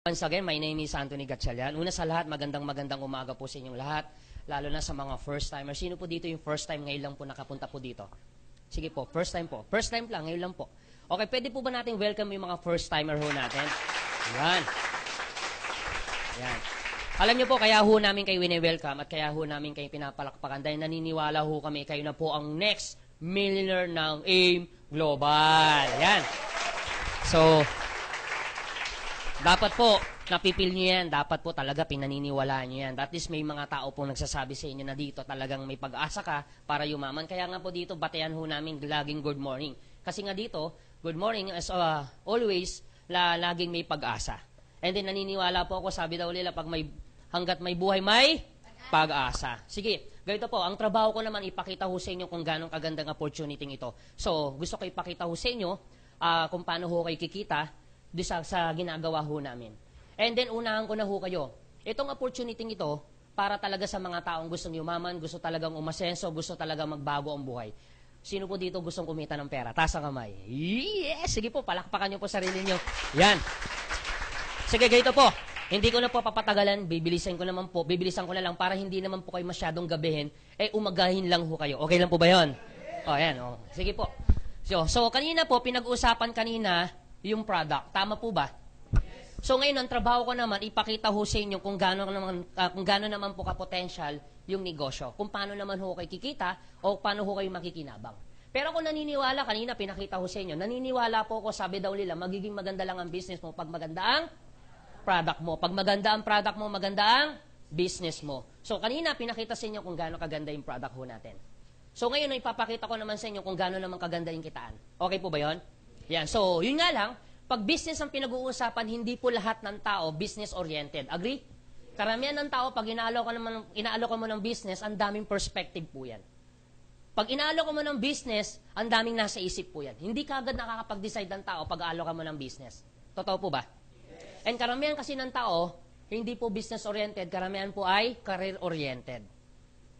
Once again, my name is Anthony Gatchalian. Una sa lahat, magandang umaga po sa inyong lahat, lalo na sa mga first timers. Sino po dito yung first time ngayon lang po nakapunta po dito? Sige po, first time po. First time lang, ngayon lang po. Okay, pwede po ba natin welcome yung mga first timer ho natin? Yan. Yan. Alam niyo po, kaya ho namin kayo wini-welcome at kaya ho namin kayo pinapalakpakan dahil naniniwala ho kami kayo na po ang next millionaire ng AIM Global. Yan. So, dapat po, napipil nyo yan. Dapat po talaga pinaniniwalaan nyo yan. That is, may mga tao pong nagsasabi sa inyo na dito talagang may pag-asa ka para yumaman. Kaya nga po dito, batean ho namin laging good morning. Kasi nga dito, good morning as always, laging may pag-asa. And then naniniwala po ako, sabi daw nila, hanggat may buhay, may pag-asa. Sige, ganito po, ang trabaho ko naman, ipakita ho sa inyo kung gano'ng kagandang opportunity ito. So, gusto ko ipakita ho sa inyo kung paano ho kayo kikita sa ginagawa ho namin. And then, unahan ko na ho kayo. Itong opportunity ito, para talaga sa mga taong gustong yumaman, gusto talagang umasenso, gusto talagang magbago ang buhay. Sino po dito gustong kumita ng pera? Taas ang kamay. Yes! Sige po, palakpakan nyo po sarili nyo. Yan. Sige, ganito po. Hindi ko na po papatagalan, bibilisan ko na lang para hindi naman po kayo masyadong gabihin, umagahin lang ho kayo. Okay lang po ba yun? O, yan. O. Sige po. So, kanina po, pinag-uusapan kanina, yung product. Tama po ba? So ngayon, ang trabaho ko naman, ipakita ho sa inyo kung gaano naman po ka-potential yung negosyo. Kung paano naman ho kayo kikita o paano ho kayo makikinabang. Pero kung naniniwala, kanina pinakita ho sa inyo, naniniwala po ako, sabi daw nila, magiging maganda lang ang business mo pag maganda ang product mo. Pag maganda ang product mo, maganda ang business mo. So kanina, pinakita sa inyo kung gaano kaganda yung product ho natin. So ngayon, ipapakita ko naman sa inyo kung gaano naman kaganda yung kitaan. Okay po ba yon? Yan. So, yun nga lang, pag business ang pinag-uusapan, hindi po lahat ng tao business-oriented. Agree? Karamihan ng tao, pag inaalok mo ng business, ang daming perspective po yan. Pag inaalok mo ng business, ang daming nasa isip po yan. Hindi kagad nakakapag-decide ng tao pag aalok mo ng business. Totoo po ba? Yes. And karamihan kasi ng tao, hindi po business-oriented, karamihan po ay career-oriented.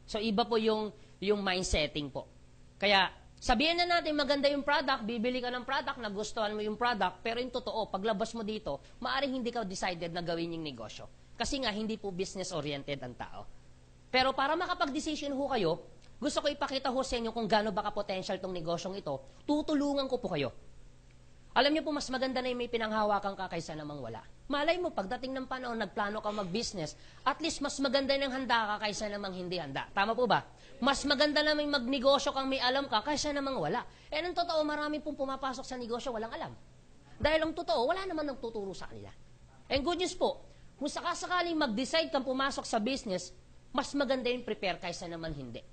So, iba po yung mindsetting po. Kaya, sabihin na natin maganda yung product, bibili ka ng product, nagustuhan mo yung product, pero yung totoo, paglabas mo dito, maaaring hindi ka decided na gawin yung negosyo. Kasi nga, hindi po business-oriented ang tao. Pero para makapag-decision ho kayo, gusto ko ipakita ho sa inyo kung gaano ba ka-potential tong negosyong ito, tutulungan ko po kayo. Alam niyo po, mas maganda na yung may pinanghawakan ka kaysa namang wala. Malay mo, pagdating ng panahon, nagplano ka mag-business, at least mas maganda ng handa ka kaysa namang hindi handa. Tama po ba? Mas maganda na may magnegosyo kang may alam ka kaysa namang wala. Eh, ang totoo, marami pong pumapasok sa negosyo, walang alam. Dahil ang totoo, wala naman nagtuturo sa kanila. And good news po, kung sakasakaling mag-decide kang pumasok sa business, mas maganda yung prepare kaysa naman hindi.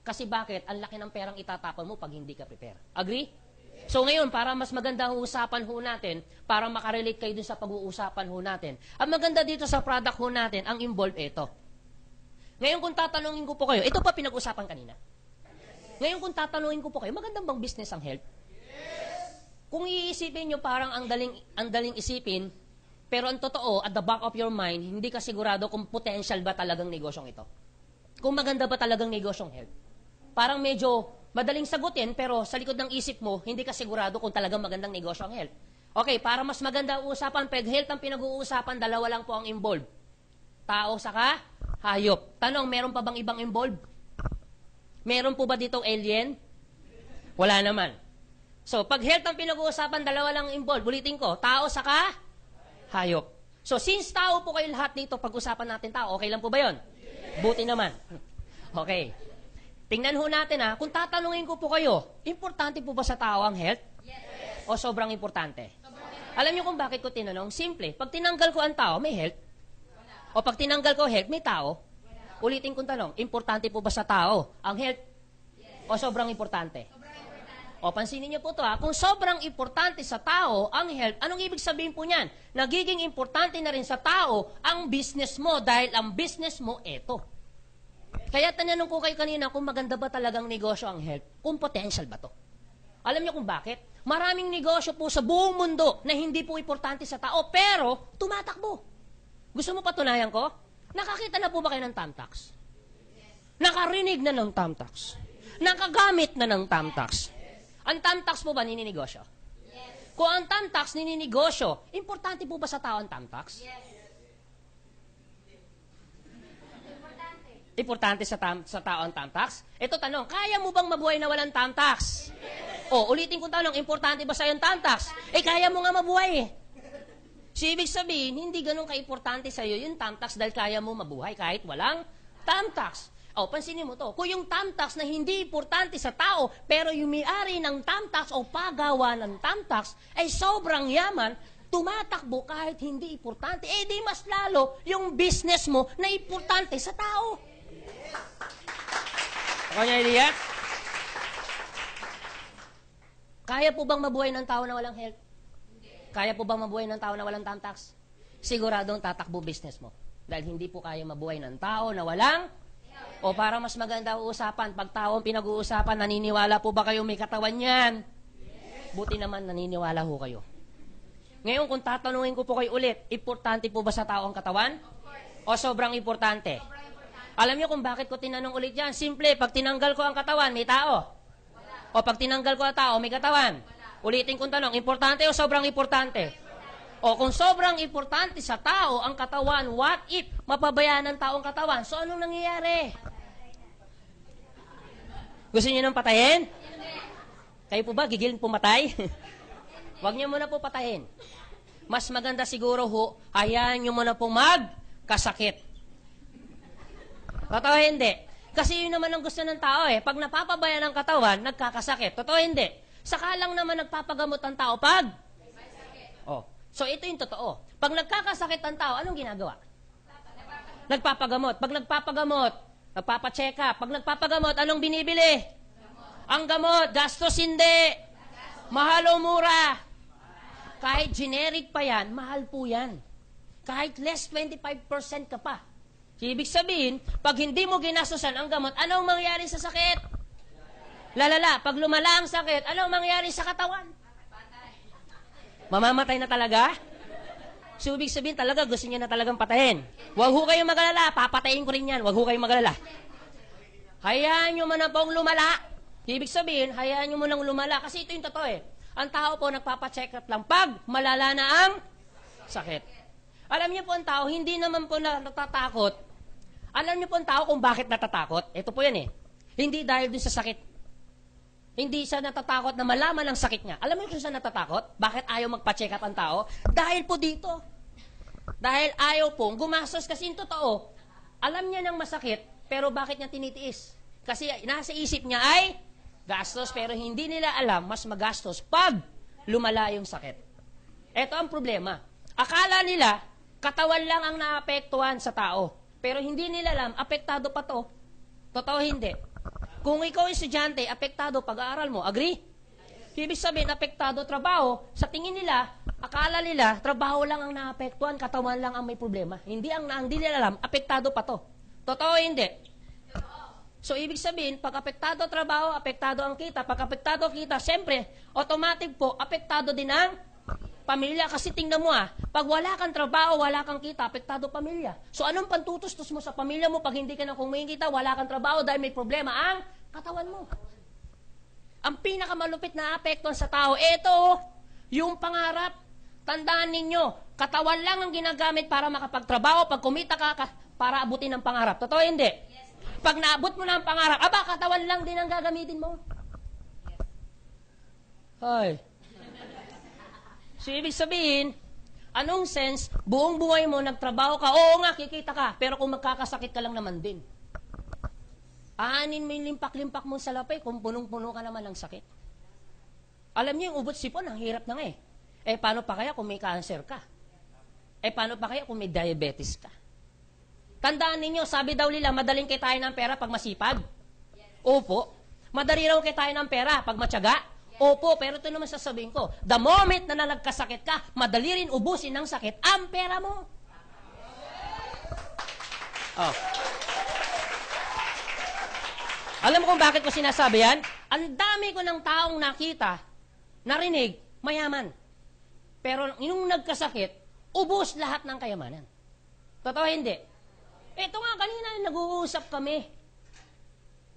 Kasi bakit? Ang laki ng perang itatapon mo pag hindi ka prepare. Agree? So ngayon, para mas maganda ang usapan ho natin, para makarelate kayo dun sa pag-uusapan ho natin, ang maganda dito sa product ho natin, ang involved ito. Ngayon kung tatanungin ko po kayo, ito pa pinag-usapan kanina. Ngayon kung tatanungin ko po kayo, magandang bang business ang health? Kung iisipin nyo, parang ang daling isipin, pero ang totoo, at the back of your mind, hindi ka sigurado kung potential ba talagang negosyong ito. Kung maganda ba talagang negosyong health. Parang medyo madaling sagutin, pero sa likod ng isip mo, hindi ka sigurado kung talagang magandang negosyo ang health. Okay, para mas maganda ang usapan, pag health ang pinag-uusapan, dalawa lang po ang involved. Tao saka hayop. Tanong, meron pa bang ibang involved? Meron po ba ditong alien? Wala naman. So, pag health ang pinag-uusapan, dalawa lang involved. Ulitin ko, tao saka hayop. So, since tao po kayo lahat dito, pag-usapan natin tao, okay lang po ba yun? Buti naman. Okay. Tingnan ho natin kung tatanungin ko po kayo, importante po ba sa tao ang health? Yes. O sobrang importante? Alam niyo kung bakit ko tinanong? Simple. Pag tinanggal ko ang tao, may health? Wala. O pag tinanggal ko health, may tao? Wala. Ulitin kong tanong, importante po ba sa tao ang health? Yes. O sobrang importante? Sobrang importante. O pansinin niyo po ito kung sobrang importante sa tao ang health, anong ibig sabihin po niyan? Nagiging importante na rin sa tao ang business mo dahil ang business mo eto. Kaya tanong ko kayo kanina kung maganda ba talagang negosyo ang health, kung potential ba to. Alam niyo kung bakit? Maraming negosyo po sa buong mundo na hindi po importante sa tao, pero tumatakbo. Gusto mo patunayan ko? Nakakita na po ba kayo ng Tamtax? Nakarinig na ng Tamtax? Nakagamit na ng Tamtax? Ang Tamtax po ba nininegosyo? Kung ang tamtax nininegosyo, importante po ba sa tao ang tamtax? Yes. Importante sa tao ang tamtax? Ito tanong, kaya mo bang mabuhay na walang tamtax? O, ulitin kong tanong, importante ba sa'yo ang tamtax? Kaya mo nga mabuhay eh. So, ibig sabihin, hindi ganun ka-importante sa'yo yung tamtax dahil kaya mo mabuhay kahit walang tamtax. O, pansinin mo to, kung yung tamtax na hindi importante sa tao, pero yung may-ari ng tamtax o pagawa ng tamtax ay sobrang yaman, tumatakbo kahit hindi importante, di mas lalo yung business mo na importante sa tao. Ako niya idea? Kaya po bang mabuhay ng tao na walang health? Kaya po bang mabuhay ng tao na walang tamtax? Siguradong tatakbo business mo. Dahil hindi po kaya mabuhay ng tao na walang o para mas maganda usapan, pag tao ang pinag-uusapan, naniniwala po ba kayo may katawan yan? Buti naman naniniwala ho kayo. Ngayon kung tatanungin ko po kayo ulit, importante po ba sa tao ang katawan? O sobrang importante? Alam niyo kung bakit ko tinanong ulit yan? Simple, pag tinanggal ko ang katawan, may tao. O pag tinanggal ko ang tao, may katawan. Ulitin kong tanong, importante o sobrang importante? O kung sobrang importante sa tao ang katawan, what if mapabayaan ng tao ang katawan? So anong nangyayari? Gusto niyo nang patayin? Kayo po ba gigilin pumatay? Huwag niyo muna po patayin. Mas maganda siguro ho, hayaan niyo muna po magkasakit. Totoo hindi? Kasi yun naman ang gusto ng tao eh. Pag napapabaya ng katawan, nagkakasakit. Totoo hindi? Saka lang naman nagpapagamot ang tao pag? Oh. So ito yung totoo. Pag nagkakasakit ang tao, anong ginagawa? Nagpapagamot. Pag nagpapagamot, nagpapacheck up. Pag nagpapagamot, anong binibili? Ang gamot. Gastos hindi. Mahal o mura? Kahit generic pa yan, mahal po yan. Kahit less 25% ka pa. Ibig sabihin, pag hindi mo ginastosan ang gamot, anong mangyari sa sakit? Lalala, pag lumala ang sakit, anong mangyari sa katawan? Mamamatay na talaga? So, ibig sabihin talaga, gusto niya na talagang patayin. Huwag ho kayong magalala, papatayin ko rin yan. Huwag ho kayong magalala. Hayaan nyo man na pong lumala. Ibig sabihin, hayaan nyo mo nang lumala. Kasi ito yung totoo eh. Ang tao po nagpapacheck up lang pag malala na ang sakit. Alam niyo po ang tao, hindi naman po natatakot. Alam niyo po ang tao kung bakit natatakot? Ito po yan eh. Hindi dahil dun sa sakit. Hindi siya natatakot na malaman ang sakit niya. Alam niyo kung siya natatakot? Bakit ayaw magpa-check up ang tao? Dahil po dito. Dahil ayaw pong gumastos kasi yung totoo. Alam niya ng masakit, pero bakit niya tinitiis? Kasi nasa isip niya ay gastos, pero hindi nila alam mas magastos pag lumala yung sakit. Ito ang problema. Akala nila, katawan lang ang naapektuhan sa tao. Pero hindi nila alam, apektado pa to. Totoo hindi. Kung ikaw estudyante, apektado pag-aaral mo. Agree? Ibig sabihin, apektado trabaho. Sa tingin nila, akala nila, trabaho lang ang naapektuhan, katawan lang ang may problema. Hindi nila alam, apektado pa to. Totoo hindi? So, ibig sabihin, pag apektado trabaho, apektado ang kita. Pag apektado kita, siyempre, automatic po, apektado din ang pamilya. Kasi tingnan mo pag wala kang trabaho, wala kang kita, apektado pamilya. So, anong pantutustos mo sa pamilya mo pag hindi ka na kumikita, wala kang trabaho dahil may problema ang katawan mo? Ang pinakamalupit na apektuhan sa tao, yung pangarap. Tandaan ninyo, katawan lang ang ginagamit para makapagtrabaho. Pag kumita ka, para abutin ang pangarap. Totoo hindi? Pag naabot mo na ang pangarap, katawan lang din ang gagamitin mo. Hoy. So, ibig sabihin, anong sense, buong buhay mo, nagtrabaho ka, oo nga, kikita ka, pero kung magkakasakit ka lang naman din. Aanin mo yung limpak-limpak mong salapay kung punong-puno ka naman ng sakit. Alam niyo, yung ubot sipon, ang hirap na nga eh. Paano pa kaya kung may cancer ka? Paano pa kaya kung may diabetes ka? Tandaan ninyo, sabi daw nila, madaling kitain ng pera pag masipag. Opo. Madali raw kitain ng pera pag matyaga. Opo, pero ito naman sasabihin ko, the moment na nagkasakit ka, madali rin ubusin ng sakit ang pera mo. Oh. Alam mo kung bakit ko sinasabi yan? Ang dami ko ng taong nakita, narinig, mayaman. Pero yung nagkasakit, ubos lahat ng kayamanan. Totoo hindi? Ito nga, kanina nag-uusap kami.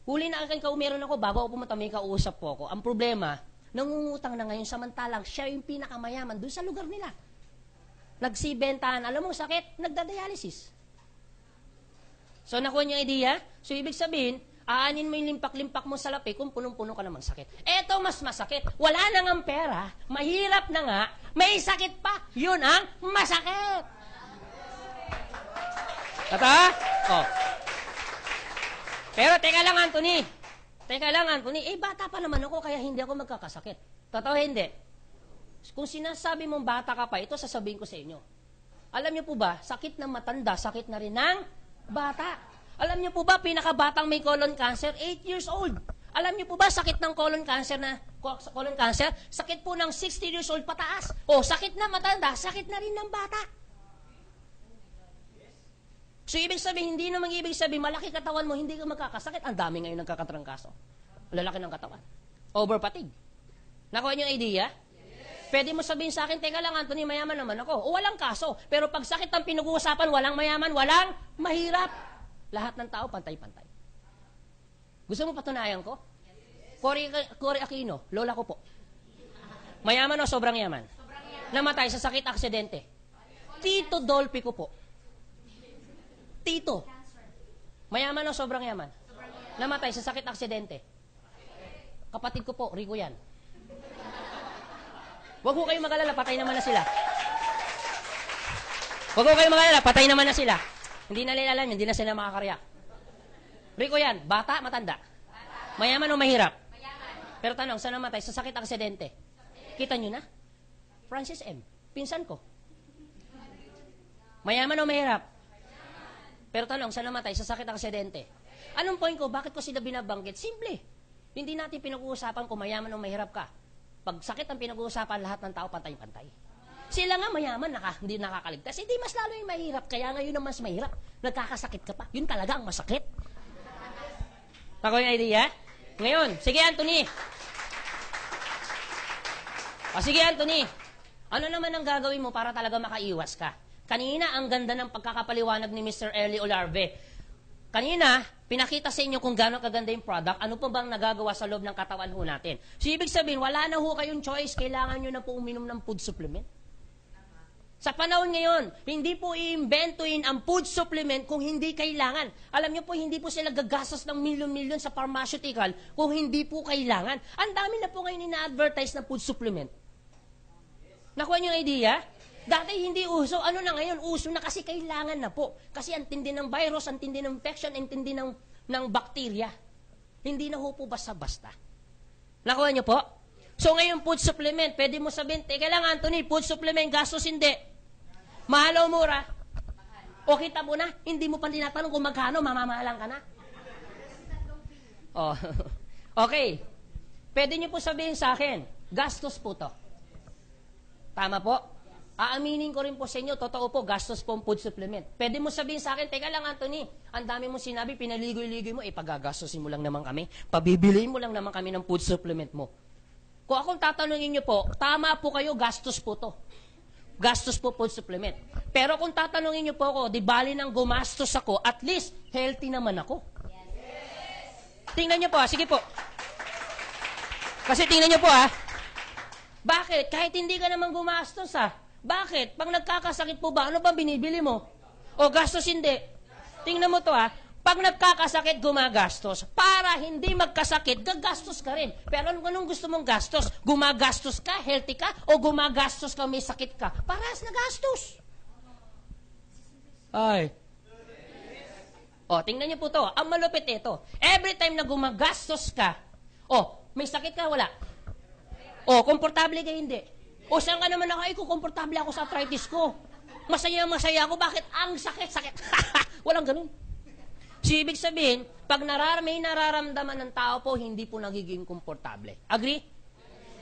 Huli na akin meron ako, bago ako pumunta, may kausap po ako. Ang problema, nangungutang na ngayon samantalang siya yung pinakamayaman doon sa lugar nila. Nagsibentahan, alam mo sakit, nagdadialysis. So nakuha niyo yung idea? So ibig sabihin, aanin mo yung limpak-limpak mo sa lapi kung punong-puno ka namang sakit. Eto mas masakit. Wala na ngang pera, mahirap na nga, may sakit pa, yun ang masakit. Tata? Oh. Pero teka lang, Anthony. Bata pa naman ako, kaya hindi ako magkakasakit. Totoo hindi? Kung sinasabi mong bata ka pa, ito sasabihin ko sa inyo. Alam niyo po ba, sakit ng matanda, sakit na rin ng bata. Alam niyo po ba, pinakabatang may colon cancer, 8 years old. Alam niyo po ba, sakit ng colon cancer, sakit po ng 60 years old pataas. O, sakit na matanda, sakit na rin ng bata. So, ibig sabihin, hindi naman ibig sabihin, malaki katawan mo, hindi ka magkakasakit. Ang dami ngayon nagkakatrangkaso. Lalaki ng katawan. Over-fatigue. Nakuha niyo yung idea? Yes. Pwede mo sabihin sa akin, teka lang, Anthony, mayaman naman ako. O, walang kaso. Pero pag sakit ang pinag-uusapan, walang mayaman, walang mahirap. Lahat ng tao, pantay-pantay. Gusto mo patunayan ko? Yes. Cory Aquino, lola ko po. Mayaman o sobrang yaman? Sobrang yaman. Namatay sa sakit aksidente. Tito Dolphy ko po. Tito. Mayaman o sobrang yaman? Namatay sa sakit aksidente. Kapatid ko po, Rico yan. Huwag ko kayong mag-alala, patay naman na sila. Huwag ko kayong mag-alala, patay naman na sila. Hindi na nila alam, hindi na sila makakarya. Rico yan, bata, matanda? Mayaman o mahirap? Pero tanong, saan namatay? Sa sakit aksidente. Kita nyo na? Francis M. Pinsan ko. Mayaman o mahirap? Pero tanong, saan namatay? Sa sakit aksidente. Anong point ko? Bakit ko sila binabanggit? Simple. Hindi natin pinag-uusapan kung mayaman o mahirap ka. Pag sakit ang pinag-uusapan, lahat ng tao pantay-pantay. Sila nga mayaman, hindi nakakaligtas. Hindi mas lalo yung mahirap. Kaya ngayon ang mas mahirap. Nagkakasakit ka pa. Yun talaga ang masakit. Ako yung idea? Ngayon, sige Anthony. Sige Anthony. Ano naman ang gagawin mo para talaga makaiwas ka? Kanina, ang ganda ng pagkakapaliwanag ni Mr. Eli Olarve. Kanina, pinakita sa inyo kung gaano kaganda yung product, ano pa bang nagagawa sa loob ng katawan ho natin. So, ibig sabihin, wala na ho kayong choice, kailangan nyo na po uminom ng food supplement. Sa panahon ngayon, hindi po i-inventuin ang food supplement kung hindi kailangan. Alam nyo po, hindi po sila gagastos ng milyon-milyon sa pharmaceutical kung hindi po kailangan. Ang dami na po ngayon ina-advertise na food supplement. Nakuha nyo yung idea? Dati hindi uso. Ano na ngayon? Uso na kasi kailangan na po. Kasi ang tindi ng virus, ang tindi ng infection, ang tindi ng bacteria. Hindi na ho po basta-basta. Nakuha nyo po? So ngayon, food supplement. Pwede mo sabihin, teka lang Anthony, food supplement, gastos hindi. Mahal o mura? O kita mo na, hindi mo pa tinatanong kung magkano, mamamahalan ka na. Oh. Okay. Pwede nyo po sabihin sa akin, gastos po to. Tama po? Aaminin ko rin po sa inyo, totoo po, gastos po ang food supplement. Pwede mo sabihin sa akin, teka lang Anthony, ang dami mo sinabi, pinaligoy-ligoy mo, pagagastosin mo lang naman kami, pabibiliin mo lang naman kami ng food supplement mo. Kung akong tatanungin nyo po, tama po kayo, gastos po to. Gastos po food supplement. Pero kung tatanungin nyo po ako, di bali nang gumastos ako, at least, healthy naman ako. Yes. Tingnan nyo po, sige po. Kasi tingnan nyo po bakit? Kahit hindi ka naman gumastos Bakit? Pag nagkakasakit po ba, ano ba binibili mo? O gastos hindi? Tingnan mo to Pag nagkakasakit, gumagastos. Para hindi magkasakit, gagastos ka rin. Pero anong gusto mong gastos? Gumagastos ka, healthy ka, o gumagastos ka, may sakit ka? Parehas na gastos. Ay. O, tingnan niyo po to. Ang malupit ito. Every time na gumagastos ka, may sakit ka, wala. Komportable ka, hindi. O saan ka naman ako, komportable ako sa arthritis ko. Masaya ako. Bakit? Ang sakit. Walang ganun. So, ibig sabihin, pag may nararamdaman ng tao po, hindi po nagiging komportable. Agree?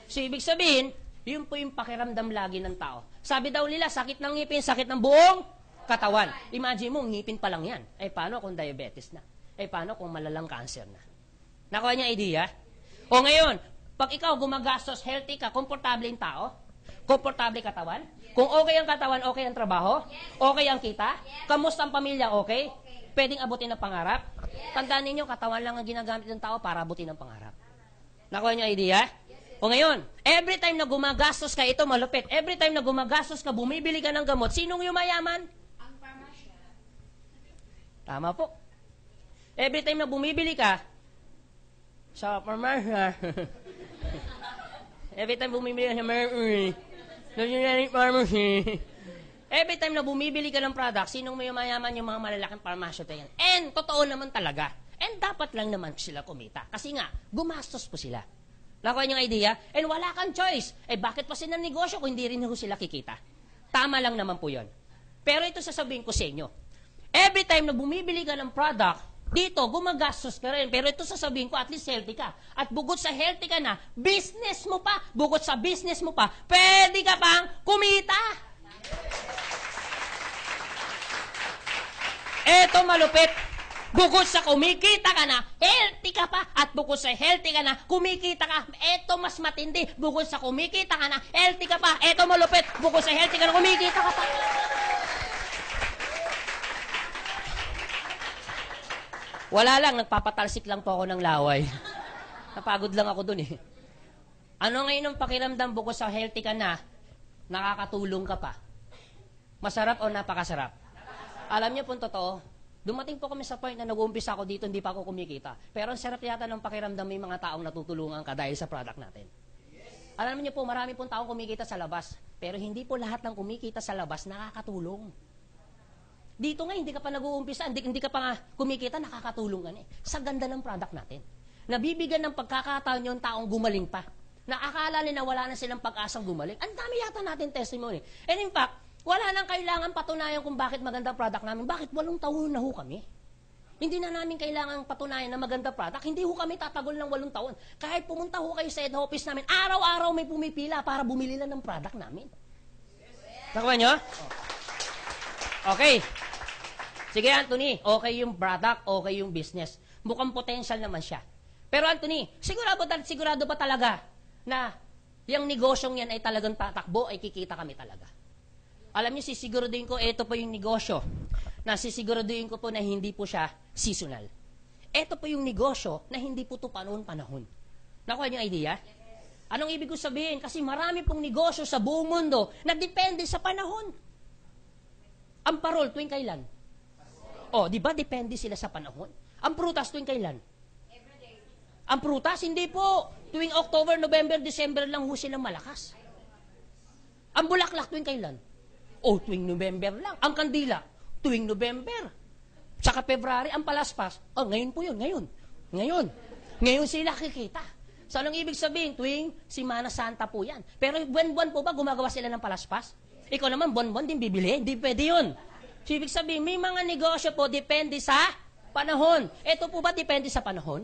So, ibig sabihin, yun po yung pakiramdam lagi ng tao. Sabi daw nila, sakit ng ngipin, sakit ng buong katawan. Imagine mo, ngipin pa lang yan. Paano kung diabetes na? Paano kung malalang cancer na? Nakuha niya idea? O ngayon, pag ikaw gumagastos, healthy ka, komportable yung tao? Komportable katawan? Kung okay ang katawan, okay ang trabaho? Okay ang kita? Kamusta ang pamilya, okay? Pwedeng abutin ang pangarap? Tandaan ninyo, katawan lang ang ginagamit ng tao para abutin ang pangarap. Nakuha niyo idea? O ngayon, every time na gumagastos ka, ito malupit, every time na gumagastos ka, bumibili ka ng gamot, sinong yumayaman? Ang parmasya. Tama po. Every time na bumibili ka, sa pharmacy, every time bumibili ka sa pharmacy, every time na bumibili ka ng product, sinong may mayaman? Yung mga malalaking pharmacy yan. And totoo naman talaga. And dapat lang naman sila kumita. Kasi nga, gumastos po sila. Nakuha niyo yung idea? And wala kang choice. Eh bakit pa sila negosyo kung hindi rin sila kikita? Tama lang naman po yun. Pero ito sasabihin ko sa inyo. Every time na bumibili ka ng product, dito, gumagastos ka rin. Pero ito sasabihin ko, at least healthy ka. At bukod sa healthy ka na, business mo pa. Bukod sa business mo pa, pwede ka pang kumita. Eto malupit. Bukod sa kumikita ka na, healthy ka pa. At bukod sa healthy ka na, kumikita ka. Eto mas matindi. Bukod sa kumikita ka na, healthy ka pa. Eto malupit. Bukod sa healthy ka na, kumikita ka pa. Wala lang, nagpapatalsik lang po ako ng laway. Napagod lang ako dun eh. Ano ngayon ang pakiramdam bukod sa healthy ka na, nakakatulong ka pa? Masarap o napakasarap? Alam niyo po totoo, dumating po kami sa point na nag-uumpisa ako dito, hindi pa ako kumikita. Pero ang sarap yata ng pakiramdam may mga taong natutulungan ka dahil sa product natin. Alam niyo po, marami pong taong kumikita sa labas. Pero hindi po lahat ng kumikita sa labas nakakatulong. Dito nga, hindi ka pa nag-uumpisa, hindi ka pa nga kumikita, nakakatulong ka eh. Sa ganda ng product natin. Nabibigyan ng pagkakataon yung taong gumaling pa. Nakakala nila wala na silang pag-asang gumaling. Ang dami yata natin testimony. And in fact, wala nang kailangan patunayan kung bakit maganda product namin. Bakit 8 taon na ho kami? Hindi na namin kailangan patunayan na maganda product. Hindi ho kami tatagol ng 8 taon. Kahit pumunta ho kayo sa head office namin, araw-araw may pumipila para bumili lang ng product namin. Nakuha nyo? Okay. Sige, Anthony. Okay yung product, okay yung business. Mukhang potential naman siya. Pero Anthony, sigurado ba talaga na yung negosyong yan ay talagang tatakbo, ay kikita kami talaga? Alam niyo, sisiguraduhin ko, ito po yung negosyo na sisiguraduhin ko po na hindi po siya seasonal. Ito po yung negosyo na hindi po ito panahon-panahon. Nakuha niyo yung idea? Anong ibig ko sabihin? Kasi marami pong negosyo sa buong mundo na depende sa panahon. Ang parol, tuwing kailan? Oh, di ba depende sila sa panahon? Ang prutas, tuwing kailan? Everyday. Ang prutas, hindi po. Tuwing October, November, December lang ho silang malakas. Ang bulaklak, tuwing kailan? Oh, tuwing November lang. Ang kandila, tuwing November. Saka February, ang palaspas. Oh, ngayon po yun, ngayon. Ngayon sila kikita. So, anong ibig sabihin? Tuwing Semana Santa po yan. Pero buwan-buwan po ba gumagawa sila ng palaspas? Ikaw naman, buwan-buwan din bibili. Hindi pwede yun. So, ibig sabihin, may mga negosyo po depende sa panahon. Ito po ba depende sa panahon?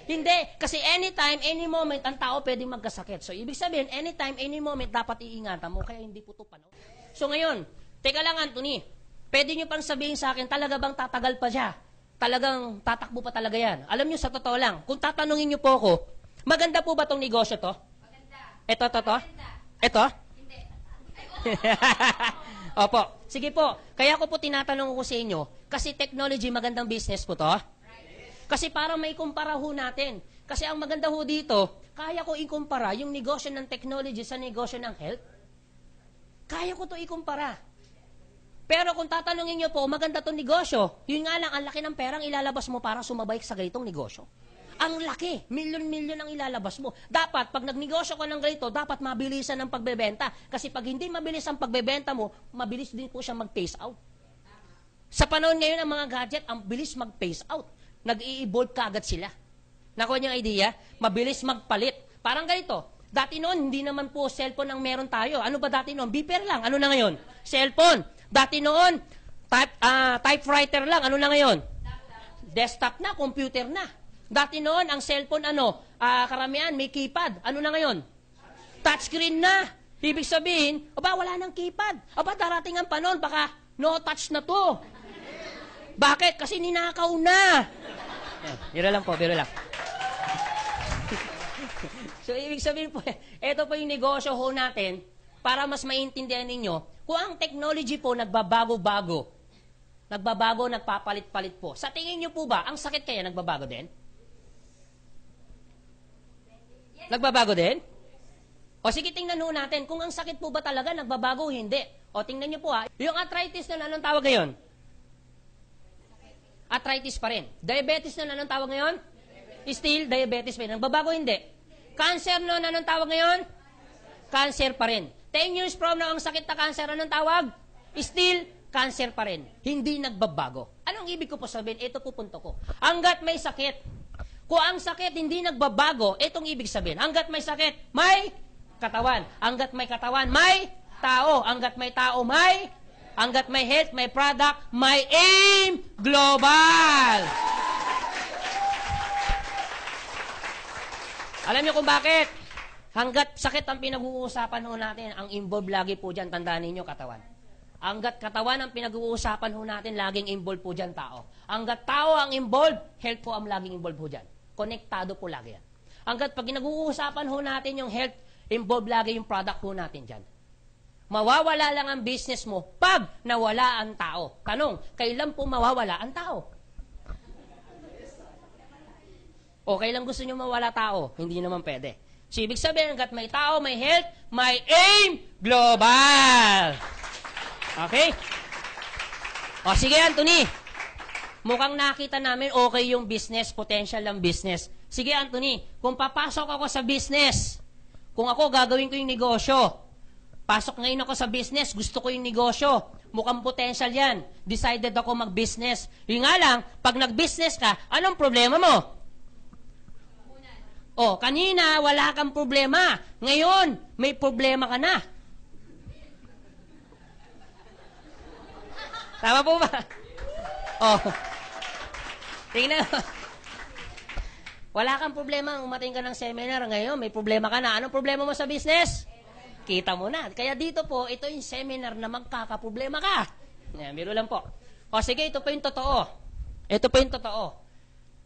Hindi. Kasi anytime, any moment, ang tao pwedeng magkasakit. So, ibig sabihin, anytime, any moment, dapat iingatan mo. Kaya hindi po ito panahon. So, ngayon, teka lang, Anthony. Pwede nyo pang sabihin sa akin, talaga bang tatagal pa siya? Talagang tatakbo pa talaga yan? Alam nyo, sa totoo lang, kung tatanungin nyo po ako, maganda po ba itong negosyo to? Maganda. Ito? Maganda. Ito? Hindi. Opo. Sige po. Kaya ko po tinatanong ko sa inyo, kasi technology, magandang business po to. Kasi para may kumpara ho natin. Kasi ang maganda ho dito, kaya ko ikumpara yung negosyo ng technology sa negosyo ng health. Kaya ko to ikumpara. Pero kung tatanungin nyo po, maganda itong negosyo, yun nga lang, ang laki ng perang ilalabas mo para sumabay sa ganitong negosyo. Ang laki, milyon-milyon ang ilalabas mo. Dapat, pag nagnegosyo ka ng ganito, dapat mabilisan ang pagbebenta. Kasi pag hindi mabilis ang pagbebenta mo, mabilis din po siya mag-phase out. Sa panahon ngayon ng mga gadget, ang bilis mag-phase out. Nag-i-evolve kaagad sila. Nakuha niyo ang idea? Mabilis magpalit. Parang ganito. Dati noon, hindi naman po cellphone ang meron tayo. Ano ba dati noon? Beeper lang. Ano na ngayon? Cellphone. Dati noon, typewriter lang. Ano na ngayon? Desktop na, computer na. Dati noon, ang cellphone, karamihan, may keypad. Ano na ngayon? Touchscreen na. Ibig sabihin, wala nang keypad. Darating ang panahon, baka no touch na to. Bakit? Kasi ninakaw na. Biro lang po, biro lang. So, ibig sabihin po, ito po yung negosyo ho natin para mas maintindihan ninyo kung ang technology po nagbabago-bago. Nagpapalit-palit po. Sa tingin nyo po ba, ang sakit kaya nagbabago din? Nagbabago din? O sige, tingnan ho natin kung ang sakit po ba talaga nagbabago o hindi. O tingnan nyo po ha, yung arthritis na anong tawag ngayon? Arthritis pa rin. Diabetes na anong tawag ngayon? Still, diabetes pa rin. Nagbabago hindi. Cancer na anong tawag ngayon? Cancer pa rin. 10 years from now, ang sakit na cancer, anong tawag? Still, cancer pa rin. Hindi nagbabago. Anong ibig ko po sabihin? Ito po punto ko. Hanggat may sakit, kung ang sakit hindi nagbabago, itong ibig sabihin. Hanggat may sakit, may katawan. Hanggat may katawan, may tao. Hanggat may tao, may. Hanggat may health, may product, may aim global. Alam niyo kung bakit? Hanggat sakit ang pinag-uusapan ho natin, ang involved lagi po dyan, tandaan ninyo, katawan. Hanggat katawan ang pinag-uusapan ho natin, laging involved po dyan tao. Hanggat tao ang involved, health po ang laging involved po dyan. Konektado po lagi yan. Hanggat pag pinag-uusapan ho natin yung health, involved lagi yung product ho natin dyan. Mawawala lang ang business mo pag nawala ang tao. Tanong, kailan po mawawala ang tao? O kailan gusto nyo mawala tao? Hindi naman pwede. So, ibig sabihin, hanggat may tao, may health, may aim global. Okay? O sige, Anthony. Mukhang nakita namin okay yung business, potential ng business. Sige, Anthony, kung papasok ako sa business, kung ako gagawin ko yung negosyo, pasok ngayon ako sa business, gusto ko yung negosyo, mukhang potential yan, decided ako mag-business. Yung nga lang, pag nag-business ka, anong problema mo? O, kanina, wala kang problema. Ngayon, may problema ka na. Tama po ba? O, tingnan mo. Wala kang problema, umating ka ng seminar, ngayon, may problema ka na. Anong problema mo sa business? Kita mo na. Kaya dito po, ito yung seminar na magkakaproblema ka. Yan, biro lang po. O, sige, ito po yung totoo. Ito po yung totoo.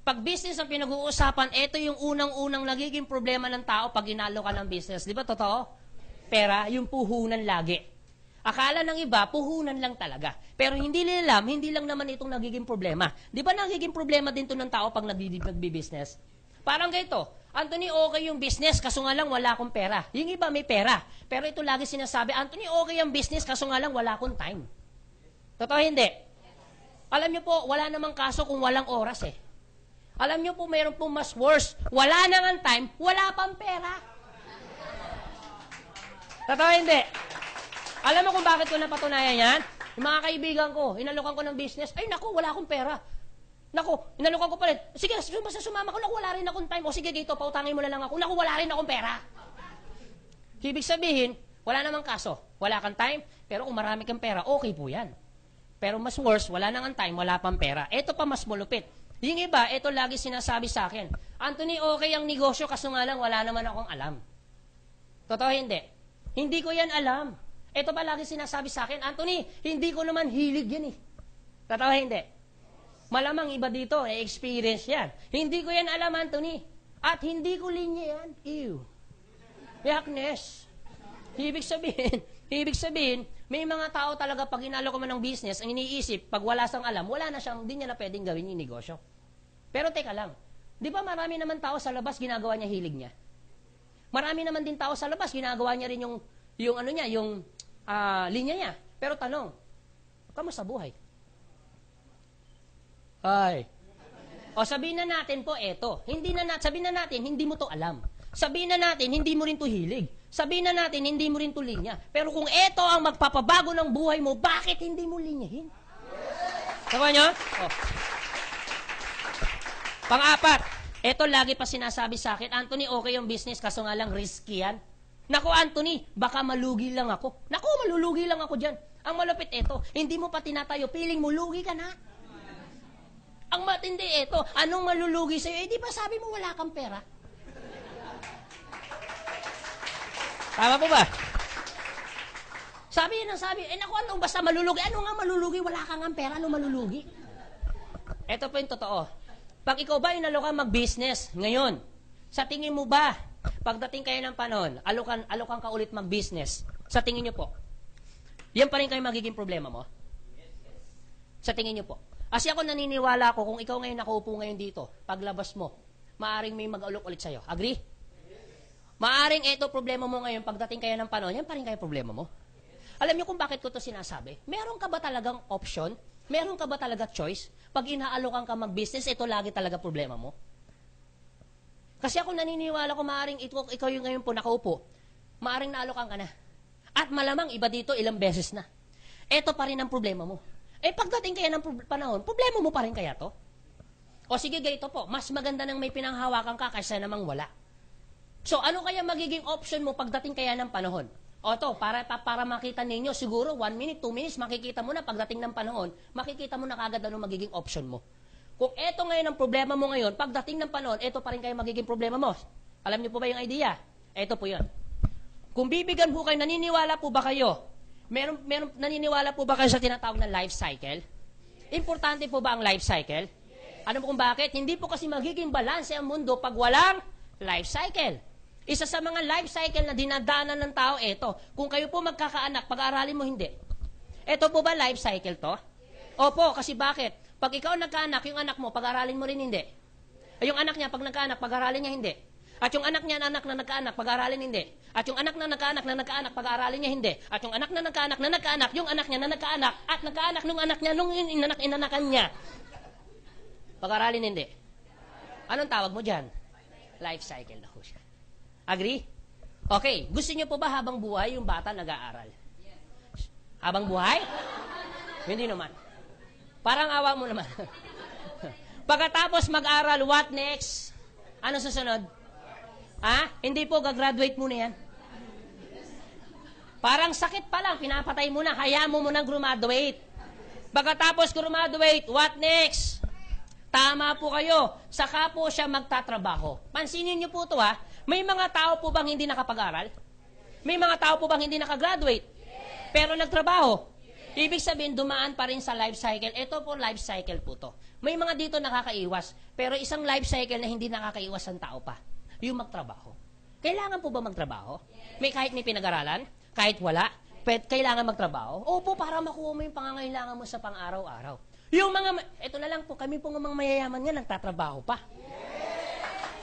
Pag business ang pinag-uusapan, ito yung unang-unang nagiging problema ng tao pag inalo ka ng business. Di ba totoo? Pera, yung puhunan lagi. Akala ng iba, puhunan lang talaga. Pero hindi nila alam, hindi lang naman itong nagiging problema. Di ba nagiging problema din to ng tao pag nagbi-business? Parang ganito, Anthony, okay yung business, kaso nga lang wala akong pera. Yung iba may pera. Pero ito lagi sinasabi, Anthony, okay yung business, kaso nga lang wala akong time. Totoo hindi? Alam niyo po, wala namang kaso kung walang oras eh. Alam niyo po, mayroon po mas worse. Wala na nga time, wala pang pera. Totoo hindi? Alam mo kung bakit ko napatunayan yan? Yung mga kaibigan ko, inalokan ko ng business, ay naku, wala akong pera. Naku, inalokan ko pa rin. Sige, sumama ko, naku, wala rin akong time. O sige, dito, pautangin mo na lang ako. Naku, wala rin akong pera. Ibig sabihin, wala namang kaso. Wala kang time, pero kung marami kang pera, okay po yan. Pero mas worse, wala nang time, wala pang pera. Ito pa mas malupit. Yung iba, ito lagi sinasabi sa akin, Anthony, okay ang negosyo, kaso nga lang wala naman akong alam. Totoo hindi? Hindi ko yan alam. Ito pa lagi sinasabi sa akin, Anthony, hindi ko naman hilig yan eh. Totoo hindi? Malamang iba dito, experience yan. Hindi ko yan alam, Anthony. At hindi ko linya yan. Ew. Yakness. Ibig sabihin, may mga tao talaga pag inalo ko man ng business, ang iniisip, pag wala sang alam, wala na siyang, hindi niya na pwedeng gawin yung negosyo. Pero teka lang, di ba marami naman tao sa labas, ginagawa niya hilig niya? Marami naman din tao sa labas, ginagawa niya rin yung linya niya. Pero tanong, kamusta buhay? Ay. O sabihin na natin po, eto. Sabihin na natin, hindi mo to alam. Sabihin na natin, hindi mo rin to hilig. Sabihin na natin, hindi mo rin to linya. Pero kung eto ang magpapabago ng buhay mo, bakit hindi mo linyahin? Sabi nyo? O. Pang-apat, eto lagi pa sinasabi sa akin, Anthony, okay yung business, kaso nga lang risky yan. Naku, Anthony, baka malugi lang ako. Naku, malulugi lang ako dyan. Ang malupit eto, hindi mo pa tinatayo, piling mo, lugi ka na. Ang matindi eto, anong malulugi sa'yo? Eh, di ba sabi mo wala kang pera? Tama po ba? Sabi, naku, ano, basta malulugi. Ano nga malulugi? Wala kang ang pera, ano malulugi? Ito po yung totoo. Pag ikaw ba inalo ka mag-business ngayon, sa tingin mo ba, pagdating kayo ng panahon, alokan ka ulit mag-business, sa tingin nyo po, yan pa rin kayo magiging problema mo? Sa tingin nyo po. Kasi ako naniniwala ako, kung ikaw ngayon nakaupo ngayon dito, paglabas mo, maaring may mag-alok ulit sa'yo. Agree? Maaring ito problema mo ngayon, pagdating kaya ng panahon, yan pa rin kaya problema mo. Alam niyo kung bakit ko to sinasabi? Meron ka ba talagang option? Meron ka ba talaga choice? Pag inaalokan ka mag-business, ito lagi talaga problema mo. Kasi ako naniniwala ko maaring ikaw yung ngayon po nakaupo, maaring naalokan ka na. At malamang iba dito ilang beses na. Ito pa rin ang problema mo. Pagdating kaya ng panahon, problema mo pa rin kaya to? O sige, ganito po, mas maganda nang may pinanghawakan ka kaysa namang wala. So, ano kaya magiging option mo pagdating kaya ng panahon? O to, para makita ninyo, siguro 1 minute, 2 minutes, makikita mo na pagdating ng panahon, makikita mo na kagad ano magiging option mo. Kung eto ngayon ang problema mo ngayon, pagdating ng panahon, eto pa rin kayo magiging problema mo. Alam niyo po ba yung idea? Eto po yun. Kung bibigyan po kayo, naniniwala po ba kayo? Naniniwala po ba kayo sa tinatawag na life cycle? Importante po ba ang life cycle? Ano po kung bakit? Hindi po kasi magiging balanse ang mundo pag walang life cycle. Isa sa mga life cycle na dinadaanan ng tao, eto. Kung kayo po magkakaanak, pag-aaralin mo hindi. Eto po ba life cycle to? Opo, kasi bakit? Pag ikaw nagkaanak, yung anak mo, pag-aaralin mo rin hindi. Yung anak niya, pag nagkaanak, pag-aaralin niya hindi. At yung anak niya, anak na nagkaanak, pag-aaralin hindi. At yung anak na nagkaanak, pag-aaralin niya hindi. At yung anak na nagkaanak, yung anak niya na nagkaanak, at nagkaanak nung anak niya, nung inanakan niya. Pag-aaralin hindi. Anong tawag mo dyan? Life cycle na ho siya. Agree? Okay. Gusto niyo po ba habang buhay yung bata nag-aaral? Habang buhay? Hindi naman. Parang awa mo naman. Pagkatapos mag-aral, what next? Ano susunod? Hindi po, gagraduate muna yan. Parang sakit pa lang, pinapatay mo na, hayaan mo munang graduate. Pagkatapos graduate, what next? Tama po kayo, saka po siya magtatrabaho. Pansinin niyo po ito may mga tao po bang hindi nakapag-aral? May mga tao po bang hindi nakagraduate? Pero nagtrabaho? Ibig sabihin, dumaan pa rin sa life cycle. Ito po, life cycle po to. May mga dito nakakaiwas, pero isang life cycle na hindi nakakaiwas ang tao pa. Yung magtrabaho. Kailangan po ba magtrabaho? Kahit may pinag-aralan? Kahit wala? Kailangan magtrabaho? Opo, para makuha mo yung pangangailangan mo sa pang-araw-araw. Yung ito na lang po, kami po ng mga mayayaman nga, nagtatrabaho pa.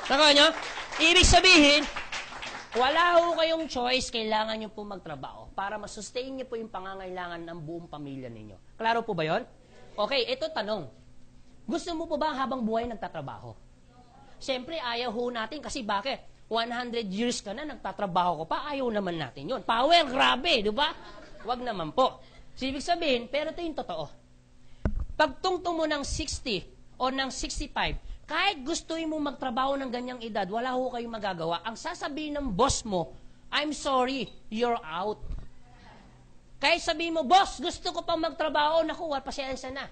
Nakuha nyo? Ibig sabihin, wala ho kayong choice, kailangan nyo po magtrabaho para masustain nyo po yung pangangailangan ng buong pamilya ninyo. Klaro po ba yon? Okay, ito tanong. Gusto mo po ba habang buhay nagtatrabaho? Siyempre, ayaw ho natin kasi bakit? 100 years ka na, nagtatrabaho ko pa, ayaw naman natin yon. Power, grabe, di ba? Wag naman po. So, ibig sabihin, pero ito yung totoo. Pagtungtong mo ng 60 o ng 65, kahit gustuin mo magtrabaho ng ganyang edad, wala ho kayong magagawa. Ang sasabihin ng boss mo, I'm sorry, you're out. Kahit sabihin mo, boss, gusto ko pang magtrabaho, naku, pasensya na.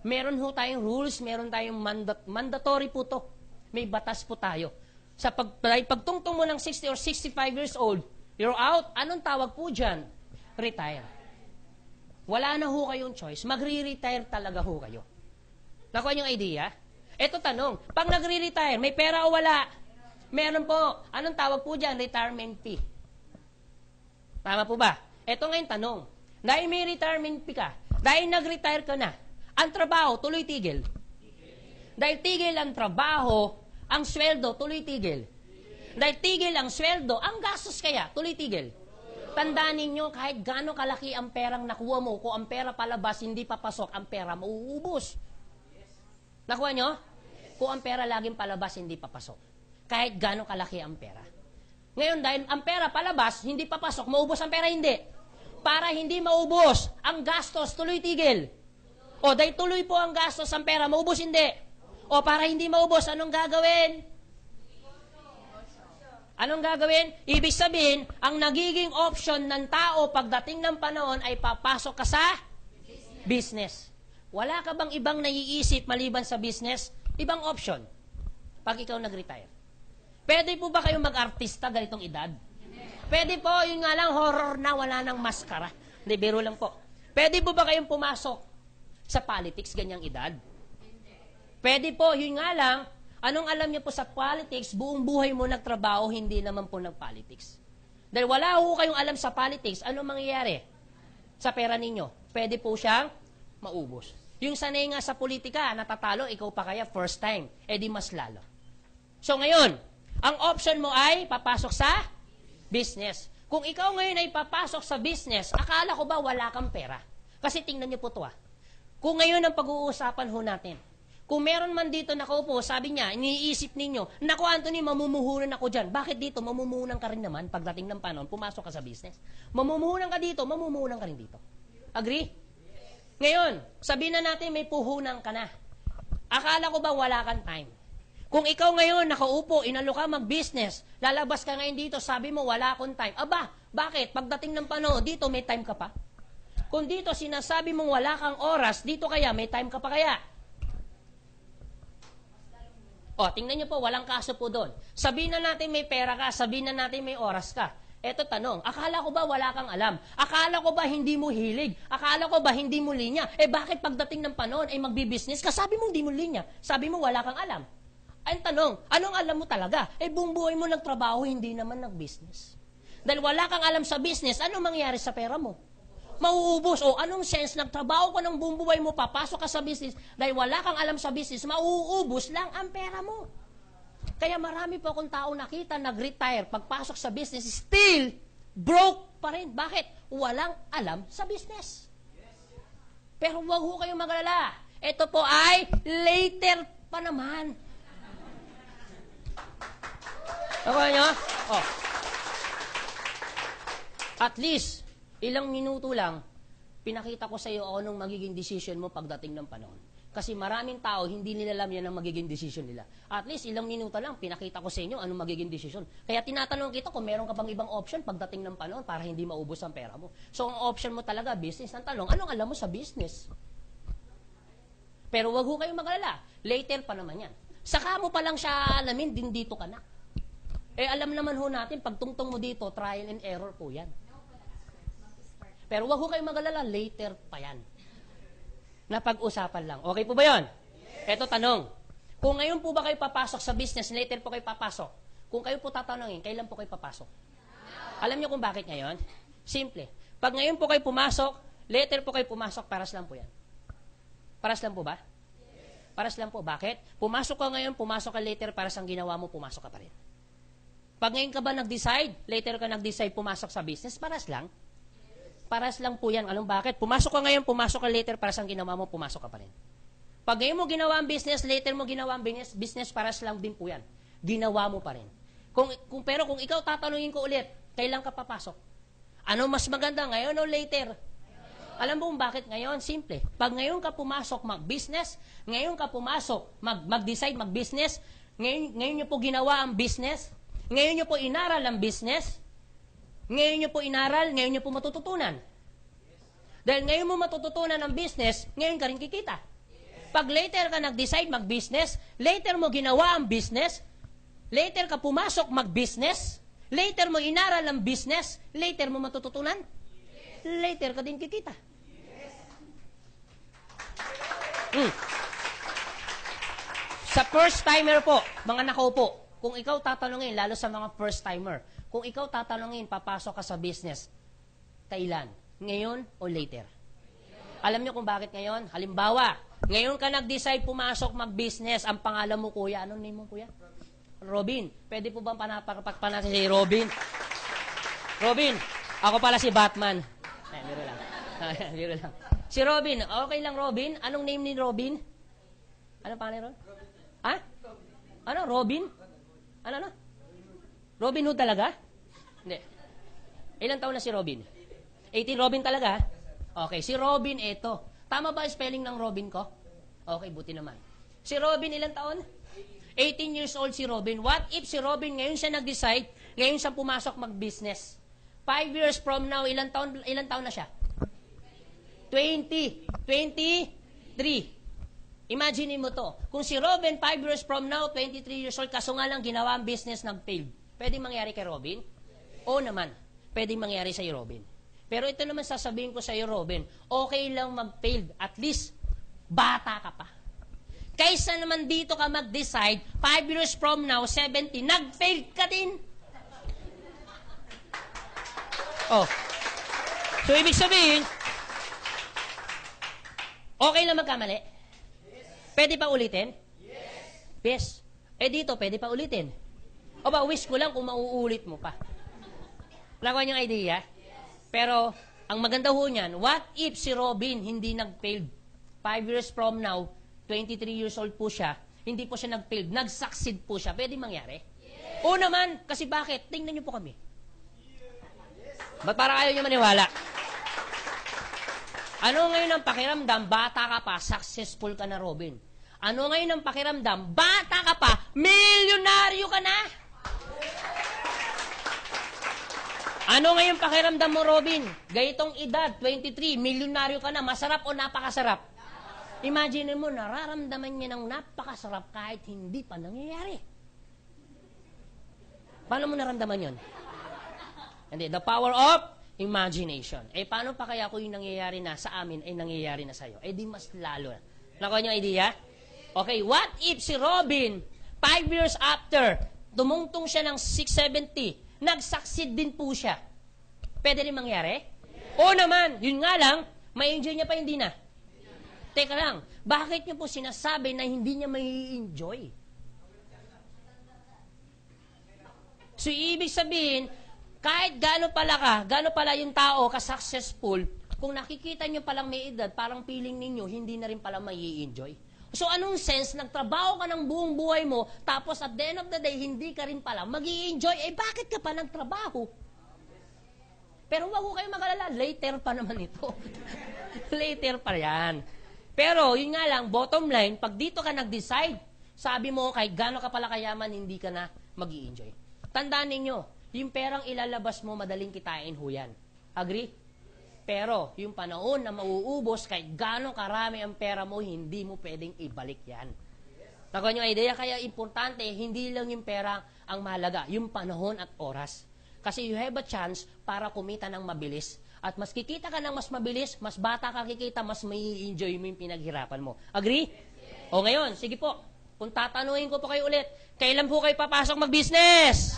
Meron ho tayong rules, meron tayong mandatory po to. May batas po tayo. Sa pagtungtong mo ng 60 or 65 years old, you're out, anong tawag po dyan? Retire. Wala na ho kayong choice. Magre-retire talaga ho kayo. Nakuha yung idea? Ito tanong, pag nagre-retire, may pera o wala? Meron po. Anong tawag po dyan? Retirement fee. Tama po ba? Ito ngayon tanong. Dahil may retirement fee ka, dahil nag-retire ka na, ang trabaho, tuloy tigil. Dahil tigil ang trabaho, ang sweldo, tuloy tigil. Dahil tigil ang sweldo, ang gastos kaya, tuloy tigil. Tandaan ninyo, kahit gaano kalaki ang perang nakuha mo, kung ang pera palabas, hindi papasok, ang pera mauubos. Nakuha nyo? Kung ang pera laging palabas, hindi papasok. Kahit gaano kalaki ang pera. Ngayon, dahil ang pera palabas, hindi papasok, maubos ang pera, hindi. Para hindi maubos, ang gastos, tuloy tigil. O, dahil tuloy po ang gastos, ang pera, maubos, hindi. O, para hindi maubos, anong gagawin? Anong gagawin? Ibig sabihin, ang nagiging option ng tao pagdating ng panahon ay papasok ka sa business. Wala ka bang ibang naiisip maliban sa business? Ibang option. Pag ikaw nag-retire. Pwede po ba kayong mag-artista ganitong edad? Pwede po, yun nga lang, horror na, wala nang maskara. Hindi, biro lang po. Pwede po ba kayong pumasok sa politics ganyang edad? Pwede po, yun nga lang, anong alam niyo po sa politics, buong buhay mo nagtrabaho, hindi naman po nag-politics. Dahil wala ho kayong alam sa politics, anong mangyayari sa pera ninyo? Pwede po siyang maubos. Yung sanay nga sa politika, natatalo, ikaw pa kaya first time, edi mas lalo. So ngayon, Ang option mo ay papasok sa business. Kung ikaw ngayon ay papasok sa business, akala ko ba wala kang pera? Kasi tingnan niyo po ito. Kung ngayon ang pag-uusapan ho natin, kung meron man dito nakaupo, sabi niya, iniisip ninyo, naku Anthony, mamumuhunan ako dyan. Bakit dito? Mamumuhunan ka rin naman pagdating ng panahon, pumasok ka sa business. Mamumuhunan ka dito, mamumuhunan ka rin dito. Agree? Ngayon, sabihin na natin may puhunan ka na. Akala ko ba wala kang time? Kung ikaw ngayon nakaupo, inalo ka mag-business, lalabas ka ngayon dito, sabi mo wala akong time. Aba, bakit? Pagdating ng panahon, dito may time ka pa? Kung dito sinasabi mong wala kang oras, dito kaya may time ka pa kaya? O, tingnan niyo po, walang kaso po doon. Sabihin na natin may pera ka, sabihin na natin may oras ka. Eto tanong, akala ko ba wala kang alam? Akala ko ba hindi mo hilig? Akala ko ba hindi mo linya? Bakit pagdating ng panahon ay magbi-business ka? Sabi mo hindi mo linya. Sabi mo wala kang alam. Ang tanong, anong alam mo talaga? Buong buhay mo nagtrabaho, hindi naman nag-business. Dahil wala kang alam sa business, ano mangyari sa pera mo? Mauubos. O anong sense, nagtrabaho ko ng buong buhay mo, papasok ka sa business, dahil wala kang alam sa business, mauubos lang ang pera mo. Kaya marami po akong tao nakita, nag-retire, pagpasok sa business, still broke pa rin. Bakit? Walang alam sa business. Pero huwag ho kayong mag-alala. Ito po ay later pa naman. Okay nyo? Oh. At least, ilang minuto lang, pinakita ko sa iyo anong magiging decision mo pagdating ng panahon. Kasi maraming tao, hindi nila alam yan ang magiging decision nila. At least, ilang minuto lang, pinakita ko sa inyo anong magiging decision. Kaya tinatanong kita kung meron ka bang ibang option pagdating ng panahon para hindi maubos ang pera mo. So, ang option mo talaga, business. Ang tanong, anong alam mo sa business? Pero wag ho kayong mag-alala. Later pa naman yan. Saka mo pa lang siya alamin, din dito ka na. Alam naman ho natin, pag tungtong mo dito, trial and error po yan. Pero wag ho kayong mag-alala, later pa yan. Napag-usapan lang. Okay po ba yun? Eto tanong. Kung ngayon po ba kayo papasok sa business, later po kayo papasok. Kung kayo po tatanungin, kailan po kayo papasok? Alam niyo kung bakit ngayon? Simple. Pag ngayon po kayo pumasok, later po kayo pumasok, paras lang po yan. Paras lang po ba? Paras lang po. Bakit? Pumasok ka ngayon, pumasok ka later, paras ang ginawa mo, pumasok ka pa rin. Pag ngayon ka ba nag-decide, later ka nag-decide pumasok sa business, paras lang. Paras lang po yan. Anong bakit? Pumasok ka ngayon, pumasok ka later, paras ang ginawa mo, pumasok ka pa rin. Pag ngayon mo ginawa ang business, later mo ginawa ang business, paras lang din po yan. Ginawa mo pa rin. Pero kung ikaw tatanungin ko ulit, kailan ka papasok? Ano mas maganda, ngayon o later? Alam mo kung bakit ngayon? Simple. Pag ngayon ka pumasok mag-business, ngayon ka pumasok mag-decide mag-business, ngayon nyo po ginawa ang business, ngayon nyo po inaral ang business, ngayon nyo po inaral, ngayon nyo po matututunan. Dahil ngayon mo matututunan ang business, ngayon ka rin kikita. Pag later ka nag-decide mag-business, later mo ginawa ang business, later ka pumasok mag-business, later mo inaral ang business, later mo matututunan, later ka din kikita. Sa first timer po, mga nakaupo, kung ikaw tatanungin, lalo sa mga first timer, kung ikaw tatanungin, papasok ka sa business, kailan? Ngayon o later? Alam niyo kung bakit ngayon? Halimbawa, ngayon ka nag-decide pumasok mag-business, ang pangalan mo kuya, anong name mo kuya? Robin. Pwede po bang panapakpan natin si Robin? Robin, ako pala si Batman. Biro lang. Biro lang. Si Robin, okay lang Robin? Anong name ni Robin? Anong pangalan ron? Ha? Ano, Robin? Ano? Robin Hood talaga? Hindi. Ilang taon na si Robin? 18 Robin talaga? Okay, si Robin ito. Tama ba ang spelling ng Robin ko? Okay, buti naman. Si Robin ilang taon? 18 years old si Robin. What if si Robin ngayon siya nag-decide, ngayon siya pumasok mag-business? 5 years from now, ilang taon na siya? 20. 23. Imagine mo to. Kung si Robin, 5 years from now, 23 years old, kaso nga lang ginawa ang business nag-failed. Pwede mangyari kay Robin? Oo naman. Pwede mangyari sa'yo, Robin. Pero ito naman sasabihin ko sa'yo, Robin, okay lang mag-failed. At least, bata ka pa. Kaysa naman dito ka mag-decide, 5 years from now, 70, nag-failed ka din. Oh. So, ibig sabihin, okay lang magkamali? Pwede pa ulitin? Yes. Dito, pwede pa ulitin? O ba, wish ko lang kung mauulit mo pa. Nakuha niyo ang idea? Pero, ang maganda ho niyan, what if si Robin hindi nag-failed? 5 years from now, 23 years old po siya, hindi po siya nag-failed, nag-succeed po siya. Pwede mangyari? Oo naman, kasi bakit? Tingnan niyo po kami. Ba't para ayaw niyo maniwala? Ano ngayon ang pakiramdam? Bata ka pa, successful ka na, Robin. Ano ngayon ang pakiramdam? Bata ka pa, milyonaryo ka na. Ano ngayon pakiramdam mo, Robin? Gayitong edad, 23, milyonaryo ka na, masarap o napakasarap? Imagine mo, nararamdaman niya ng napakasarap kahit hindi pa nangyayari. Paano mo naramdaman yon? Hindi, the power of imagination. Paano pa kaya kung yung nangyayari na sa amin ay nangyayari na sa'yo? Di mas lalo na. Nakuha niyo ang idea? Okay, what if si Robin, 5 years after, dumungtong siya ng 670, nag-succeed din po siya? Pwede rin mangyari? Oo naman, yun nga lang, may-enjoy niya pa hindi na. Teka lang, bakit niyo po sinasabi na hindi niya mai-enjoy? So, ibig sabihin, kahit gaano pala yung tao ka-successful, kung nakikita nyo palang may edad, parang feeling ninyo, hindi na rin pala mai-enjoy. So, anong sense, nagtrabaho ka ng buong buhay mo, tapos at the end of the day, hindi ka rin pala mag-i-enjoy, bakit ka pa nagtrabaho? Pero wag ko kayo mag-alala, later pa naman ito. Later pa yan. Pero, yun nga lang, bottom line, pag dito ka nag-decide, sabi mo, kahit gaano ka pala kayaman, hindi ka na mag-i-enjoy. Tandaan ninyo, yung perang ilalabas mo, madaling kitain ho yan. Agree? Pero, yung panahon na mauubos, kahit gaano karami ang pera mo, hindi mo pwedeng ibalik yan. Nakuha nyo idea? Kaya importante, hindi lang yung pera ang mahalaga, yung panahon at oras. Kasi you have a chance para kumita ng mabilis. At mas kikita ka ng mas mabilis, mas bata ka kikita, mas mai enjoy mo yung pinaghirapan mo. Agree? O ngayon, sige po, kung tatanungin ko po kayo ulit, kailan po kayo papasok mag-business?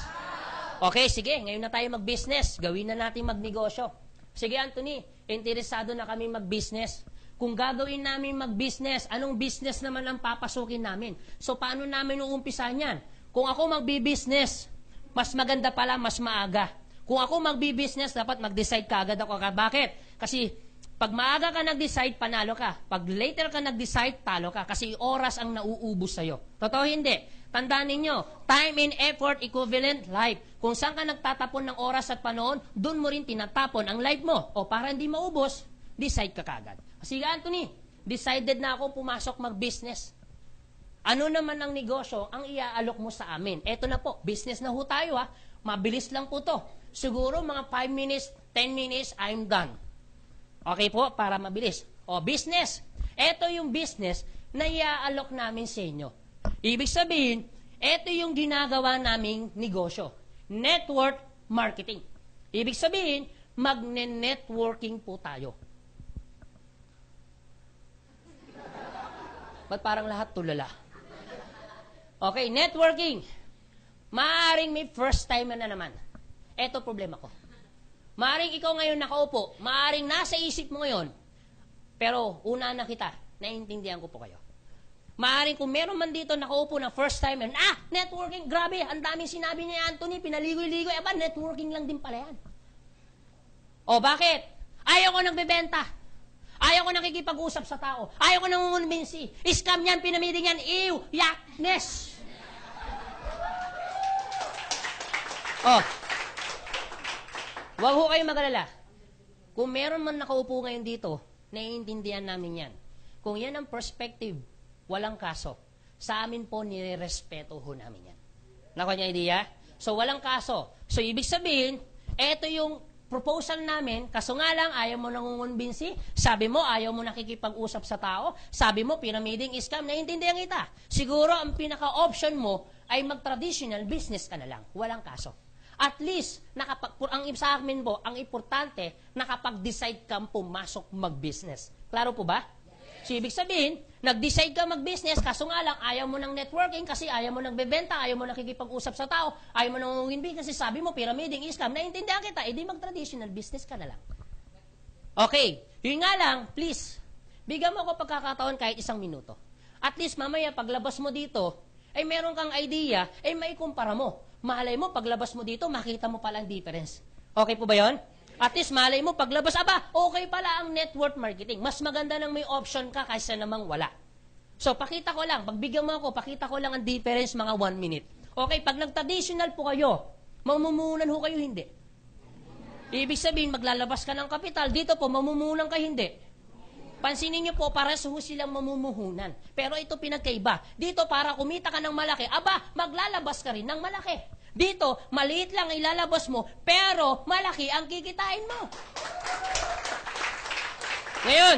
Okay, sige, ngayon na tayo mag-business. Gawin na natin magnegosyo. Sige, Anthony, interesado na kami mag-business. Kung gagawin namin mag-business, anong business naman ang papasukin namin? So, paano namin uumpisahan yan? Kung ako mag-business, mas maganda pala, mas maaga. Kung ako mag-business, dapat mag-decide ka agad ako. Bakit? Kasi, pag maaga ka nag-decide, panalo ka. Pag later ka nag-decide, talo ka. Kasi oras ang nauubos sa'yo. Totoo hindi? Tandaan ninyo, time and effort equivalent life. Kung saan ka nagtatapon ng oras at panahon, doon mo rin tinatapon ang life mo. O para hindi maubos, decide ka kagad. Sige, Anthony, decided na ako pumasok mag-business. Ano naman ang negosyo ang iaalok mo sa amin? Eto na po, business na ho tayo ha. Mabilis lang po to. Siguro mga 5 minutes, 10 minutes, I'm done. Okay po, para mabilis. O, business. Eto yung business na iaalok namin sa inyo. Ibig sabihin, ito yung ginagawa naming negosyo. Network marketing. Ibig sabihin, magne-networking po tayo. Ba't parang lahat tulala? Okay, networking. Maaring may first time na naman. Ito problema ko. Maaring ikaw ngayon nakaupo, maaring nasa isip mo ngayon, pero una na kita, naiintindihan ko po kayo. Maaring kung meron man dito nakaupo na first time, networking, grabe, ang daming sinabi ni Anthony, pinaligoy-ligoy, networking lang din pala yan. O bakit? Ayaw ko nagbebenta. Ayaw ko nakikipag-usap sa tao. Ayaw ko nangungumbinsi. Scam yan, pinamiding yan, yakness. Wag ho kayong mag-alala. Kung meron man nakaupo ngayon dito, naiintindihan namin yan. Kung yan ang perspective, walang kaso. Sa amin po, nire-respeto ho namin yan. Nakuha niya idea? So, walang kaso. So, ibig sabihin, eto yung proposal namin, kaso nga lang, ayaw mo nangungumbinsi, sabi mo, ayaw mo nakikipag-usap sa tao, sabi mo, pyramiding scam, naiintindihan kita. Siguro, ang pinaka-option mo ay mag-traditional business ka na lang. Walang kaso. At least, ang sa amin po, ang importante, nakapag-decide kang pumasok mag-business. Klaro po ba? So, ibig sabihin, nag-decide ka mag-business, kaso nga lang, ayaw mo ng networking kasi ayaw mo nagbebenta, ayaw mo nakikipag-usap sa tao, ayaw mo nangungumbin kasi sabi mo, pyramiding scam, naiintindihan kita, edi mag-traditional business ka na lang. Okay, yun nga lang, please, bigyan mo ako pagkakataon kahit 1 minuto. At least, mamaya, paglabas mo dito, ay meron kang idea, ay maikumpara mo. malay mo, paglabas mo dito, makita mo pala ang difference. Okay po ba yon? At least, malay mo, paglabas, okay pala ang network marketing. Mas maganda nang may option ka kaysa namang wala. So, pakita ko lang, pagbigyan mo ako, pakita ko lang ang difference mga 1 minute. Okay, pag nag-traditional po kayo, mamumunan ho kayo hindi. Ibig sabihin, maglalabas ka ng kapital, dito po, mamumunan ka hindi. Pansinin niyo po, para ho silang mamumuhunan. Pero ito pinagkaiba. Dito, para kumita ka ng malaki, maglalabas ka rin ng malaki. Dito, maliit lang ilalabas mo, pero malaki ang kikitain mo. Ngayon,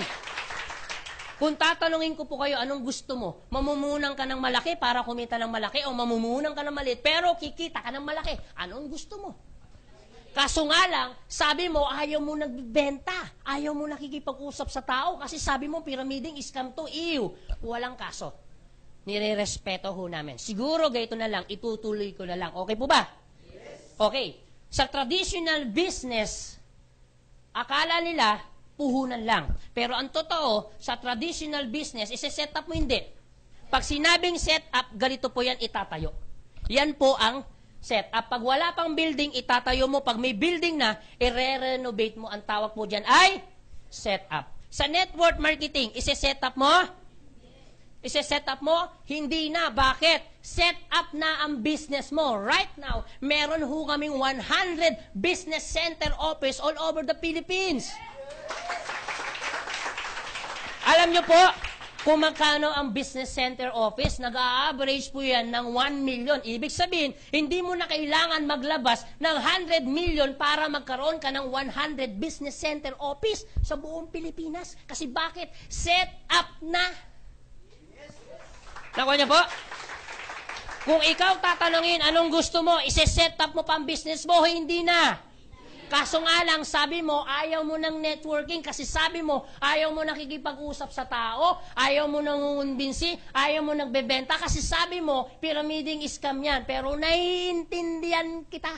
kung tatanungin ko po kayo, anong gusto mo? Mamumunan ka ng malaki para kumita ng malaki o mamumunan ka ng maliit, pero kikita ka ng malaki? Anong gusto mo? Kaso nga lang, sabi mo, ayaw mo nagbibenta. Ayaw mo nakikipag-usap sa tao kasi sabi mo, pyramiding scam to. Ew! Walang kaso. Nire-respeto ho namin. Siguro ganito na lang, itutuloy ko na lang. Okay po ba? Yes. Okay. Sa traditional business, akala nila, puhunan lang. Pero ang totoo, sa traditional business, isi-set up mo hindi. Pag sinabing set up, ganito po yan itatayo. Yan po ang set up. Pag wala pang building, itatayo mo. Pag may building na, i-renovate mo. Ang tawag po dyan ay set up. Sa network marketing, isi-set up mo? Isi-set up mo? Hindi na. Bakit? Set up na ang business mo. Right now, meron ho kaming 100 business center office all over the Philippines. Alam nyo po, kung magkano ang business center office, nag-a-average po yan ng 1 million. Ibig sabihin, hindi mo na kailangan maglabas ng 100 million para magkaroon ka ng 100 business center office sa buong Pilipinas. Kasi bakit? Set up na. Nakuha niyo po? Kung ikaw tatanungin, anong gusto mo, isi-set up mo pa ang business mo, hindi na. Kaso nga lang, sabi mo, ayaw mo ng networking kasi sabi mo, ayaw mo nakikipag-usap sa tao, ayaw mo nangungumbinsi, ayaw mo nagbebenta kasi sabi mo, pyramiding scam yan. Pero naiintindihan kita.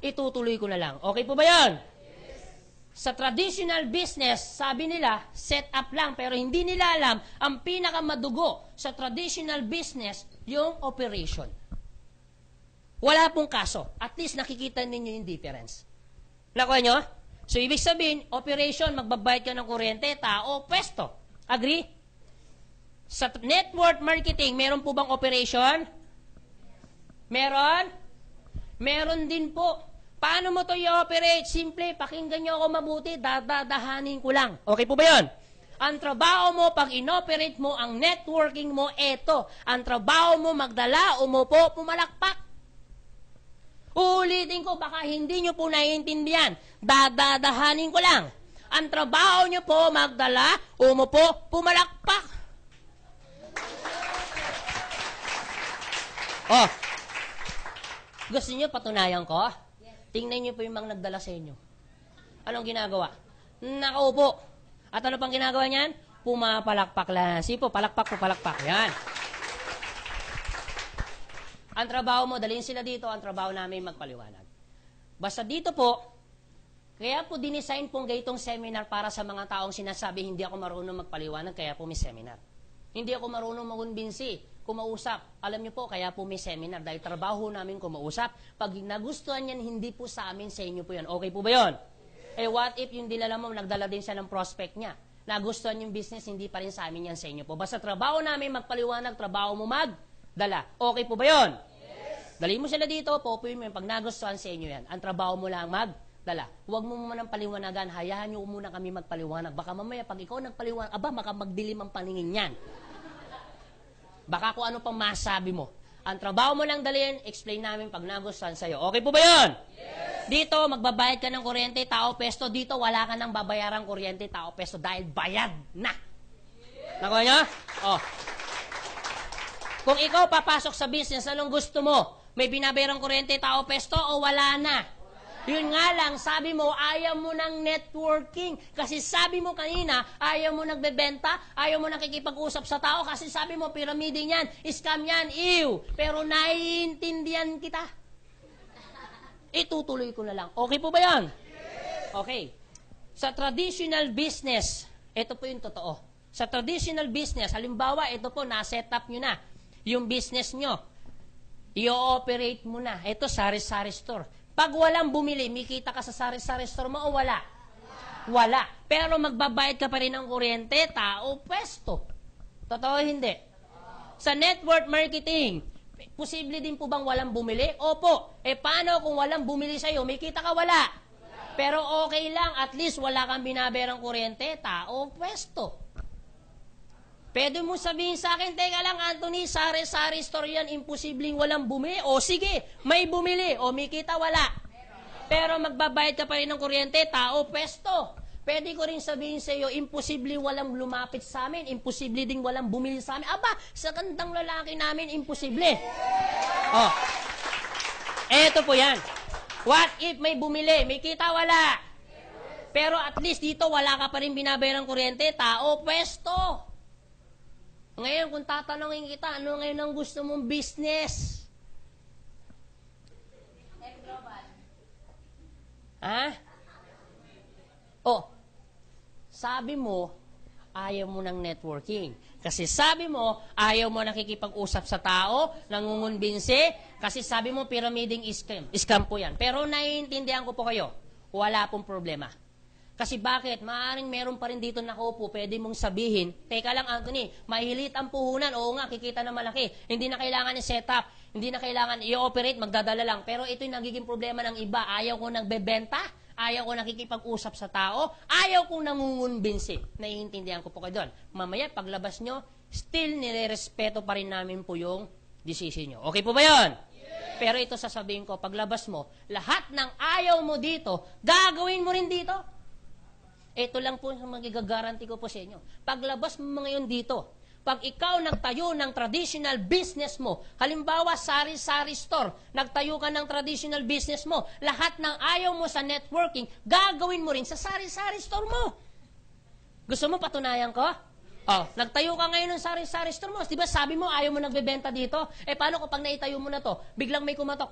Itutuloy ko na lang. Okay po ba yan? Sa traditional business, sabi nila, set up lang, pero hindi nila alam, ang pinakamadugo sa traditional business, yung operation. Wala pong kaso. At least nakikita ninyo yung difference. Nakuha nyo? So, ibig sabihin, operation, magbabayad ka ng kuryente, tao, pwesto. Agree? Sa network marketing, meron po bang operation? Meron? Meron din po. Paano mo to i-operate? Simple, pakinggan nyo ako mabuti, dadadahanin ko lang. Okay po ba yun? Ang trabaho mo, pag inoperate mo, ang networking mo, eto. Ang trabaho mo, magdala, umupo, pumalakpak. Uulitin ko, baka hindi nyo po naiintindihan. Dadadahanin ko lang. Ang trabaho nyo po, magdala, umupo, pumalakpak. Oh, gusto nyo patunayan ko? Tingnan nyo po yung mga nagdala sa inyo. Anong ginagawa? Nakaupo. At ano pang ginagawa niyan? Pumapalakpak lang. Sipo, palakpak po, palakpak. Yan. Ang trabaho mo, dalhin sila dito, ang trabaho namin magpaliwanag. Basta dito po, kaya po dinesign pong gaytong seminar para sa mga taong sinasabi, hindi ako marunong magpaliwanag, kaya po may seminar. Hindi ako marunong magunbinsi, kumausap. Alam niyo po, kaya po may seminar, dahil trabaho namin kumausap. Pag nagustuhan yan, hindi po sa amin, sa inyo po yan. Okay po ba yun? What if yung dinala mo, nagdala din siya ng prospect niya? Nagustuhan yung business, hindi pa rin sa amin yan, sa inyo po. Basta trabaho namin magpaliwanag, trabaho mo magdala. Okay po ba yun? Yes. Dali mo sila dito, popuin mo yung pag nagustuhan sa inyo yan. Ang trabaho mo lang magdala. Huwag mo muna paliwanagan, hayaan nyo muna kami magpaliwanag. Baka mamaya, pag ikaw nagpaliwanag, baka magdilim ang paningin yan. Baka kung ano pang masabi mo. Ang trabaho mo lang dalhin, explain namin pag nagustuhan sa'yo. Okay po ba yun? Yes. Dito, magbabayad ka ng kuryente, tao, pesto. Dito, wala ka nang babayarang kuryente, tao, pesto, dahil bayad na. Yes. Nakuha nyo? Oh. Kung ikaw papasok sa business, anong gusto mo? May binabayarang kuryente, tao, pesto, o wala na? Yun nga lang, sabi mo, ayaw mo ng networking. Kasi sabi mo kanina, ayaw mo nagbebenta, ayaw mo nakikipag-usap sa tao, kasi sabi mo, pyramiding yan, scam yan, ew. Pero naiintindihan kita. Itutuloy ko na lang. Okay po ba yan? Okay. Sa traditional business, ito po yung totoo. Sa traditional business, halimbawa, ito po, na-set up nyo na yung business nyo. i-ooperate mo na. Ito, sari-sari store. Pag walang bumili, may kita ka sa sari-sari store mo o wala? Wala. Pero magbabayad ka pa rin ng kuryente, tao, pwesto. Totoo hindi? Sa network marketing, posible din po bang walang bumili? Opo. Paano kung walang bumili sa'yo? May kita ka, wala. Pero okay lang, at least wala kang binabayarang kuryente, tao, pwesto. Pwede mo sabihin sa akin, teka lang, Anthony, sari-sari store yan, imposibleng walang bumili. O sige, may bumili. O may kita, wala. Pero magbabayad ka pa rin ng kuryente, tao, pwesto. Pwede ko rin sabihin sa iyo, imposible walang lumapit sa amin, imposible ding walang bumili sa amin. Aba, sa gandang lalaki namin, imposible. Oh. Eto po yan. What if may bumili? May kita, wala. Pero at least dito, wala ka pa rin binabayarang kuryente, tao, pwesto. Ngayon, kung tatanungin kita, ano ngayon ang gusto mong business? Ha? Oh, sabi mo, ayaw mo ng networking. Kasi sabi mo, ayaw mo nakikipag-usap sa tao, nangungunbinsi, kasi sabi mo, pyramiding scam. Scam po yan. Pero naiintindihan ko po kayo, wala pong problema. Kasi bakit? Maaaring meron pa rin dito nakaupo, pwede mong sabihin, teka lang Anthony, mahilit ang puhunan, oo nga, kikita na malaki. Hindi na kailangan i-setup, hindi na kailangan i-operate, magdadala lang. Pero ito yung nagiging problema ng iba, ayaw ko nagbebenta, ayaw ko nakikipag-usap sa tao, ayaw kong nangungunbinsi. Naiintindihan ko po kayo doon. Mamaya, paglabas nyo, still nire-respeto pa rin namin po yung decision nyo. Okay po ba yun? Yeah. Pero ito sasabihin ko, paglabas mo, lahat ng ayaw mo dito, gagawin mo rin dito. Ito lang po ang magigagaranti ko po sa inyo. Paglabas mo ngayon dito, pag ikaw nagtayo ng traditional business mo, halimbawa sari-sari store, nagtayo ka ng traditional business mo, lahat ng ayaw mo sa networking, gagawin mo rin sa sari-sari store mo. Gusto mo patunayan ko? Oh, nagtayo ka ngayon ng sari-sari store mo. Diba sabi mo, ayaw mo nagbebenta dito? Paano kung pag naitayo mo na to, biglang may kumatok?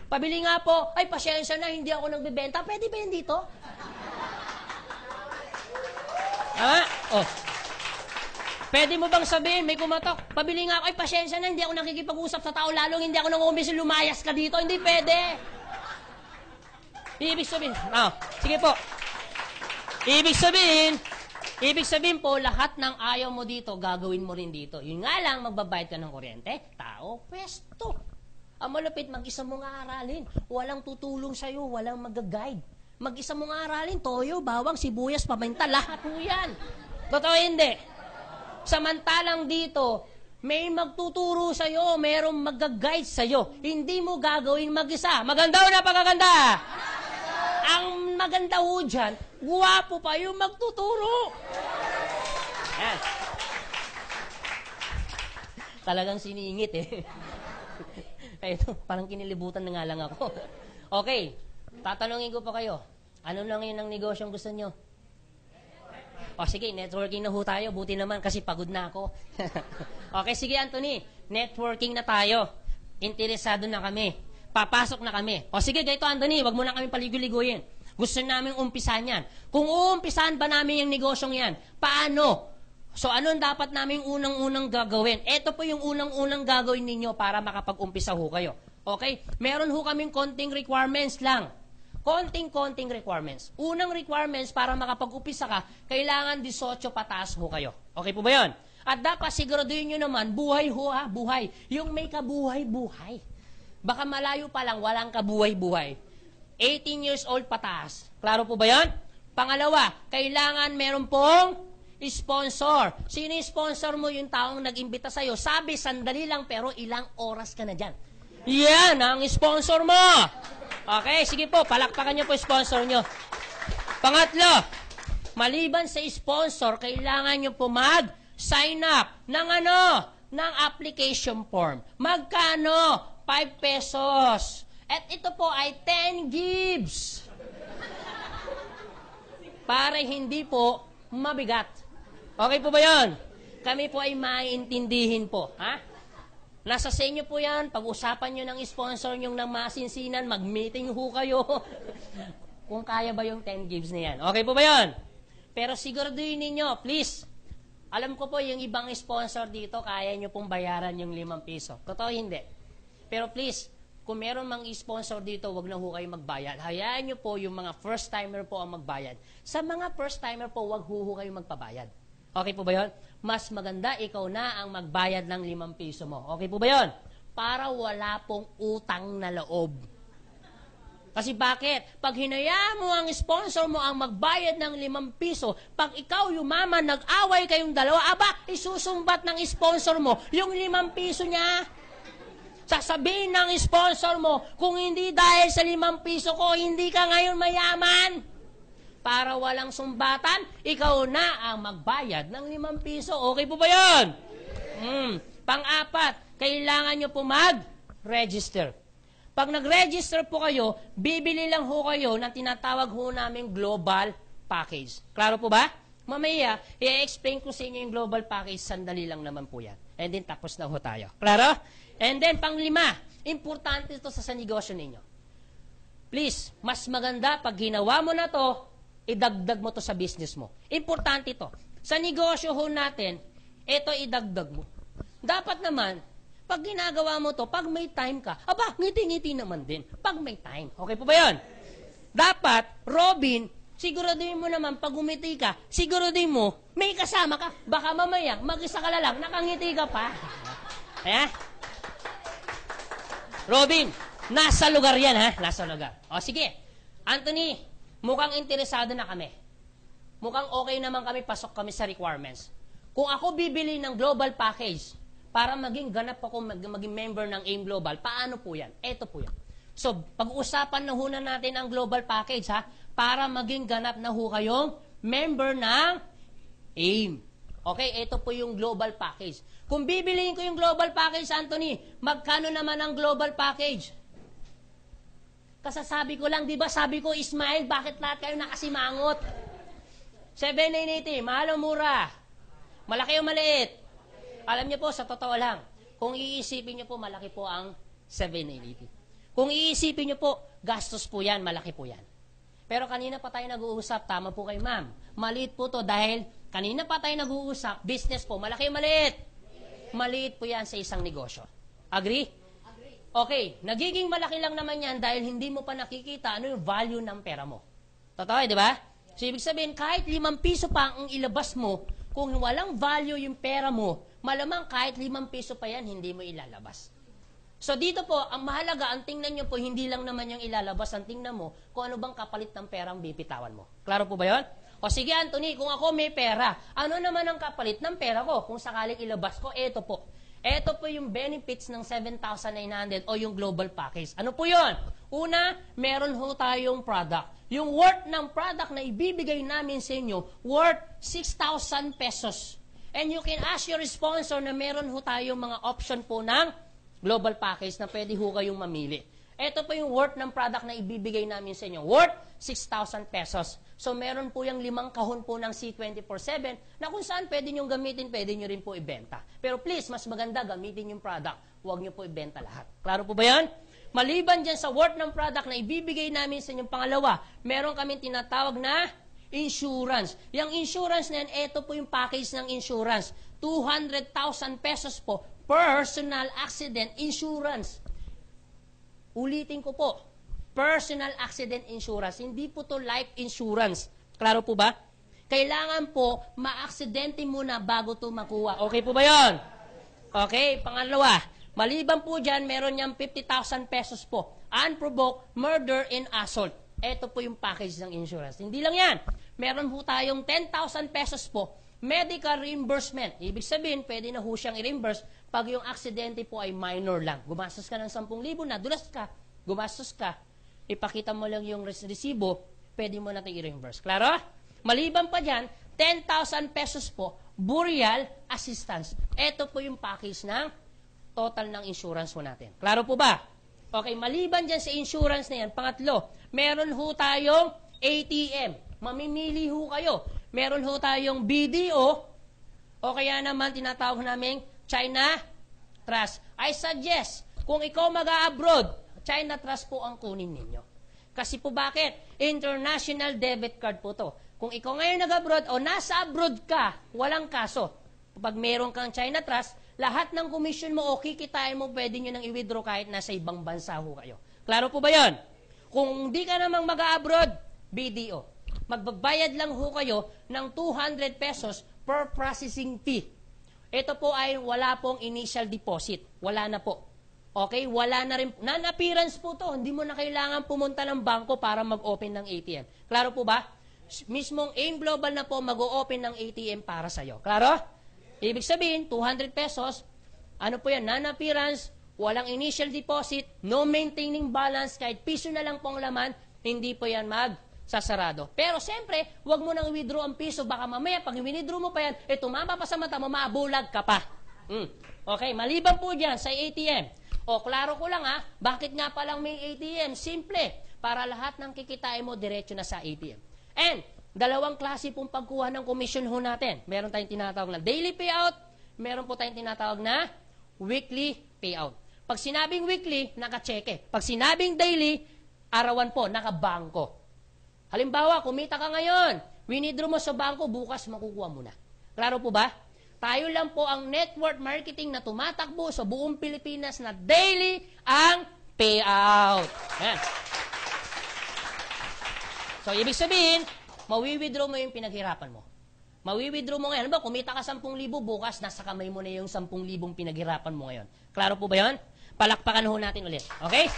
Pabili nga po, ay pasyensya na, hindi ako nagbebenta. Pwede ba yun dito? Oh. Pwede mo bang sabihin, may kumatok, pabili nga ako, ay pasyensya na, hindi ako nakikipag-usap sa tao, lalong hindi ako nangumbisi, lumayas ka dito. Hindi pwede. Ibig sabihin, sige po. Ibig sabihin po, lahat ng ayaw mo dito, gagawin mo rin dito. Yun nga lang, magbabayad ka ng kuryente, tao, pwesto. Ang malupit, mag-isa mo nga aralin. Walang tutulong sa'yo, walang mag-guide. Mag-isa mo nga aralin, toyo, bawang, sibuyas, paminta, lahat mo yan. Totoo hindi. Samantalang dito, may magtuturo sa'yo, merong mag-guide sa'yo. Hindi mo gagawin mag-isa. Maganda o napakaganda? Ang maganda ho dyan, guwapo pa yung magtuturo. Yan. Talagang siningit eh. Ito, parang kinilibutan na nga lang ako. Okay. Tatanungin ko pa kayo, ano lang yun ang negosyong gusto nyo? O sige, networking na ho tayo, buti naman kasi pagod na ako. Okay, sige Anthony, networking na tayo. Interesado na kami. Papasok na kami. O sige, ganito Anthony, wag mo na kami paligoy-ligoyin. Gusto namin umpisan yan. Kung uumpisahan ba namin yung negosyong yan, paano? So ano dapat namin unang-unang gagawin? Ito po yung unang-unang gagawin ninyo para makapag-umpisa ho kayo. Okay? Meron ho kaming konting requirements lang. Konting requirements. Unang requirements para makapag-upisa ka, kailangan 18 pataas ho kayo. Okay po ba yun? At dapat siguraduhin nyo naman, buhay ho ha, buhay. Yung may kabuhay-buhay. Baka malayo pa lang, walang kabuhay-buhay. 18 years old pataas. Klaro po ba yun? Pangalawa, kailangan meron pong sponsor. Sino yung sponsor mo? Yung taong nag-imbita sa'yo. Sabi, sandali lang pero ilang oras ka na dyan. Yan ang sponsor mo. Okay, sige po, palakpakan niyo po sponsor niyo. Pangatlo, maliban sa sponsor, kailangan niyo po mag-sign up ng ng application form. Magkano? 5 pesos. At ito po ay 10 gives. Para hindi po mabigat. Okay po ba yun? Kami po ay maintindihin po. Ha? Nasa sa inyo po yan, pag-usapan nyo ng sponsor nyo ng masinsinan, mag-meeting ho kayo. Kung kaya ba yung 10 gives na yan. Okay po ba yun? Pero siguraduhin ninyo, please. Alam ko po yung ibang sponsor dito, kaya nyo pong bayaran yung 5 piso. Totoo hindi. Pero please, kung meron mang sponsor dito, wag na ho kayo magbayad. Hayaan nyo po yung mga first-timer po ang magbayad. Sa mga first-timer po, wag ho kayo magpabayad. Okay po ba yun? Mas maganda ikaw na ang magbayad ng 5 piso mo. Okay po ba yun? Para wala pong utang na loob. Kasi bakit? Pag hinayaan mo ang sponsor mo ang magbayad ng 5 piso, pag ikaw yumaman, nag-away kayong dalawa, isusumbat ng sponsor mo yung 5 piso niya. Sasabihin ng sponsor mo, kung hindi dahil sa 5 piso ko, hindi ka ngayon mayaman. Para walang sumbatan, ikaw na ang magbayad ng 5 piso. Okay po ba yun? Pang-apat, kailangan nyo po mag-register. Pag nag-register po kayo, bibili lang ho kayo ng tinatawag ho namin global package. Klaro po ba? Mamaya, i-explain ko sa inyo yung global package, sandali lang naman po yan. And then, tapos na ho tayo. Klaro? And then, pang-5, importante ito sa negosyo ninyo. Please, mas maganda pag ginawa mo na to, idagdag mo to sa business mo. Importante ito. Sa negosyo ho natin, ito idagdag mo. Dapat naman, pag ginagawa mo to, pag may time ka, ngiti-ngiti naman din. Pag may time. Okay po ba yun? Dapat, Robin, siguraduhin mo naman, pag umiti ka, siguraduhin mo, may kasama ka. Baka mamaya, mag-isa ka lang, nakangiti ka pa. Ayan? Robin, nasa lugar yan, ha? Nasa lugar. O, sige. Anthony, mukhang interesado na kami. Mukhang okay naman kami, pasok kami sa requirements. Kung ako bibili ng global package, para maging ganap ako, maging member ng AIM Global, paano po yan? Ito po yan. So, pag-uusapan na ho na natin ang global package, ha? Para maging ganap na ho kayong member ng AIM. Okay, ito po yung global package. Kung bibiliin ko yung global package, Anthony, magkano naman ang global package? Kasasabi ko lang, di ba sabi ko, Ismael, bakit lahat kayo nakasimangot? 7,980, mahal o mura? Malaki o maliit? Alam niyo po, sa totoo lang, kung iisipin niyo po, malaki po ang 7,980. Kung iisipin niyo po, gastos po yan, malaki po yan. Pero kanina pa tayo nag-uusap, tama po kay ma'am. Maliit po to dahil kanina pa tayo nag-uusap, business po, malaki o maliit? Maliit po yan sa isang negosyo. Agree? Okay, nagiging malaki lang naman yan dahil hindi mo pa nakikita ano yung value ng pera mo. Totoo, di ba? So, ibig sabihin, kahit 5 piso pa ang ilabas mo, kung walang value yung pera mo, malamang kahit 5 piso pa yan, hindi mo ilalabas. So, dito po, ang mahalaga, ang tingnan nyo po, hindi lang naman yung ilalabas, ang tingnan mo, kung ano bang kapalit ng perang bipitawan mo. Klaro po ba yun? O sige, Anthony, kung ako may pera, ano naman ang kapalit ng pera ko? Kung sakaling ilabas ko, eto po. Ito po yung benefits ng 7,900 o yung global package. Ano po yun? Una, meron ho tayong product. Yung worth ng product na ibibigay namin sa inyo, worth 6,000 pesos. And you can ask your sponsor na meron ho tayong mga option po ng global package na pwede ho kayong mamili. Ito po yung worth ng product na ibibigay namin sa inyo. Worth 6,000 pesos. So, meron po yung 5 kahon po ng C24/7 na kung saan pwede nyo gamitin, pwede nyo rin po ibenta. Pero please, mas maganda gamitin yung product. Huwag nyo po ibenta lahat. Klaro po ba yan? Maliban dyan sa worth ng product na ibibigay namin sa inyong pangalawa, meron kami tinatawag na insurance. Yung insurance na yan, ito po yung package ng insurance. 200,000 pesos po, personal accident insurance. Ulitin ko po, personal accident insurance. Hindi po to life insurance. Klaro po ba? Kailangan po, ma-aksidente muna bago to makuha. Okay po ba yon? Okay, pangalawa. Maliban po dyan, meron niyang 50,000 pesos po. Unprovoked murder and assault. Ito po yung package ng insurance. Hindi lang yan. Meron po tayong 10,000 pesos po. Medical reimbursement. Ibig sabihin, pwede na ho siyang i-reimburse pag yung aksidente po ay minor lang. Gumastos ka ng 10,000 na, dulas ka, gumastos ka, ipakita mo lang yung resibo, pwede mo natin i-reimburse. Klaro? Maliban pa dyan, 10,000 pesos po, burial assistance. Ito po yung package ng total ng insurance mo natin. Klaro po ba? Okay, maliban dyan sa insurance na yan, pangatlo, meron ho tayong ATM. Mamimili ho kayo. Meron ho tayong BDO o kaya naman tinatawag namin China Trust. I suggest, kung ikaw mag-a-abroad, China Trust po ang kunin ninyo. Kasi po bakit? International debit card po to. Kung ikaw ngayon nag-abroad o nasa abroad ka, walang kaso. pag meron kang China Trust, lahat ng commission mo o kikitain mo, pwede nyo nang i-withdraw kahit nasa ibang bansa ho kayo. Klaro po ba yon? Kung di ka namang mag-abroad, BDO. Magbabayad lang ho kayo ng 200 pesos per processing fee. Ito po ay wala pong initial deposit. Wala na po. Okay? Wala na rin. Non-appearance po to. Hindi mo na kailangan pumunta ng bangko para mag-open ng ATM. Klaro po ba? Mismong AIM Global na po mag-o-open ng ATM para sa'yo. Klaro? Ibig sabihin, 200 pesos, ano po yan? Non-appearance, walang initial deposit, no maintaining balance, kahit piso na lang pong laman, hindi po yan magsasarado. Pero siyempre, huwag mo nang withdraw ang piso, baka mamaya pag withdraw mo pa yan, tumama pa sa mata mo, mabulag ka pa. Okay, maliban po dyan sa ATM. O, klaro ko lang bakit nga palang may ATM? Simple, para lahat ng kikitain mo, diretso na sa ATM. And, dalawang klase pong pagkuha ng commission ho natin. Meron tayong tinatawag na daily payout, meron po tayong tinatawag na weekly payout. Pag sinabing weekly, naka-cheque. Pag sinabing daily, arawan po, naka-bangko. Halimbawa, kumita ka ngayon, winidraw mo sa bangko, bukas makukuha mo na. Klaro po ba? Tayo lang po ang network marketing na tumatakbo sa buong Pilipinas na daily ang payout. Yan. So, ibig sabihin, mawi-withdraw mo yung pinaghirapan mo. Mawi-withdraw mo ngayon. Ba, kumita ka 10,000, bukas, nasa kamay mo na yung 10,000 pinaghirapan mo ngayon. Klaro po ba yun? Palakpakan ho natin ulit. Okay?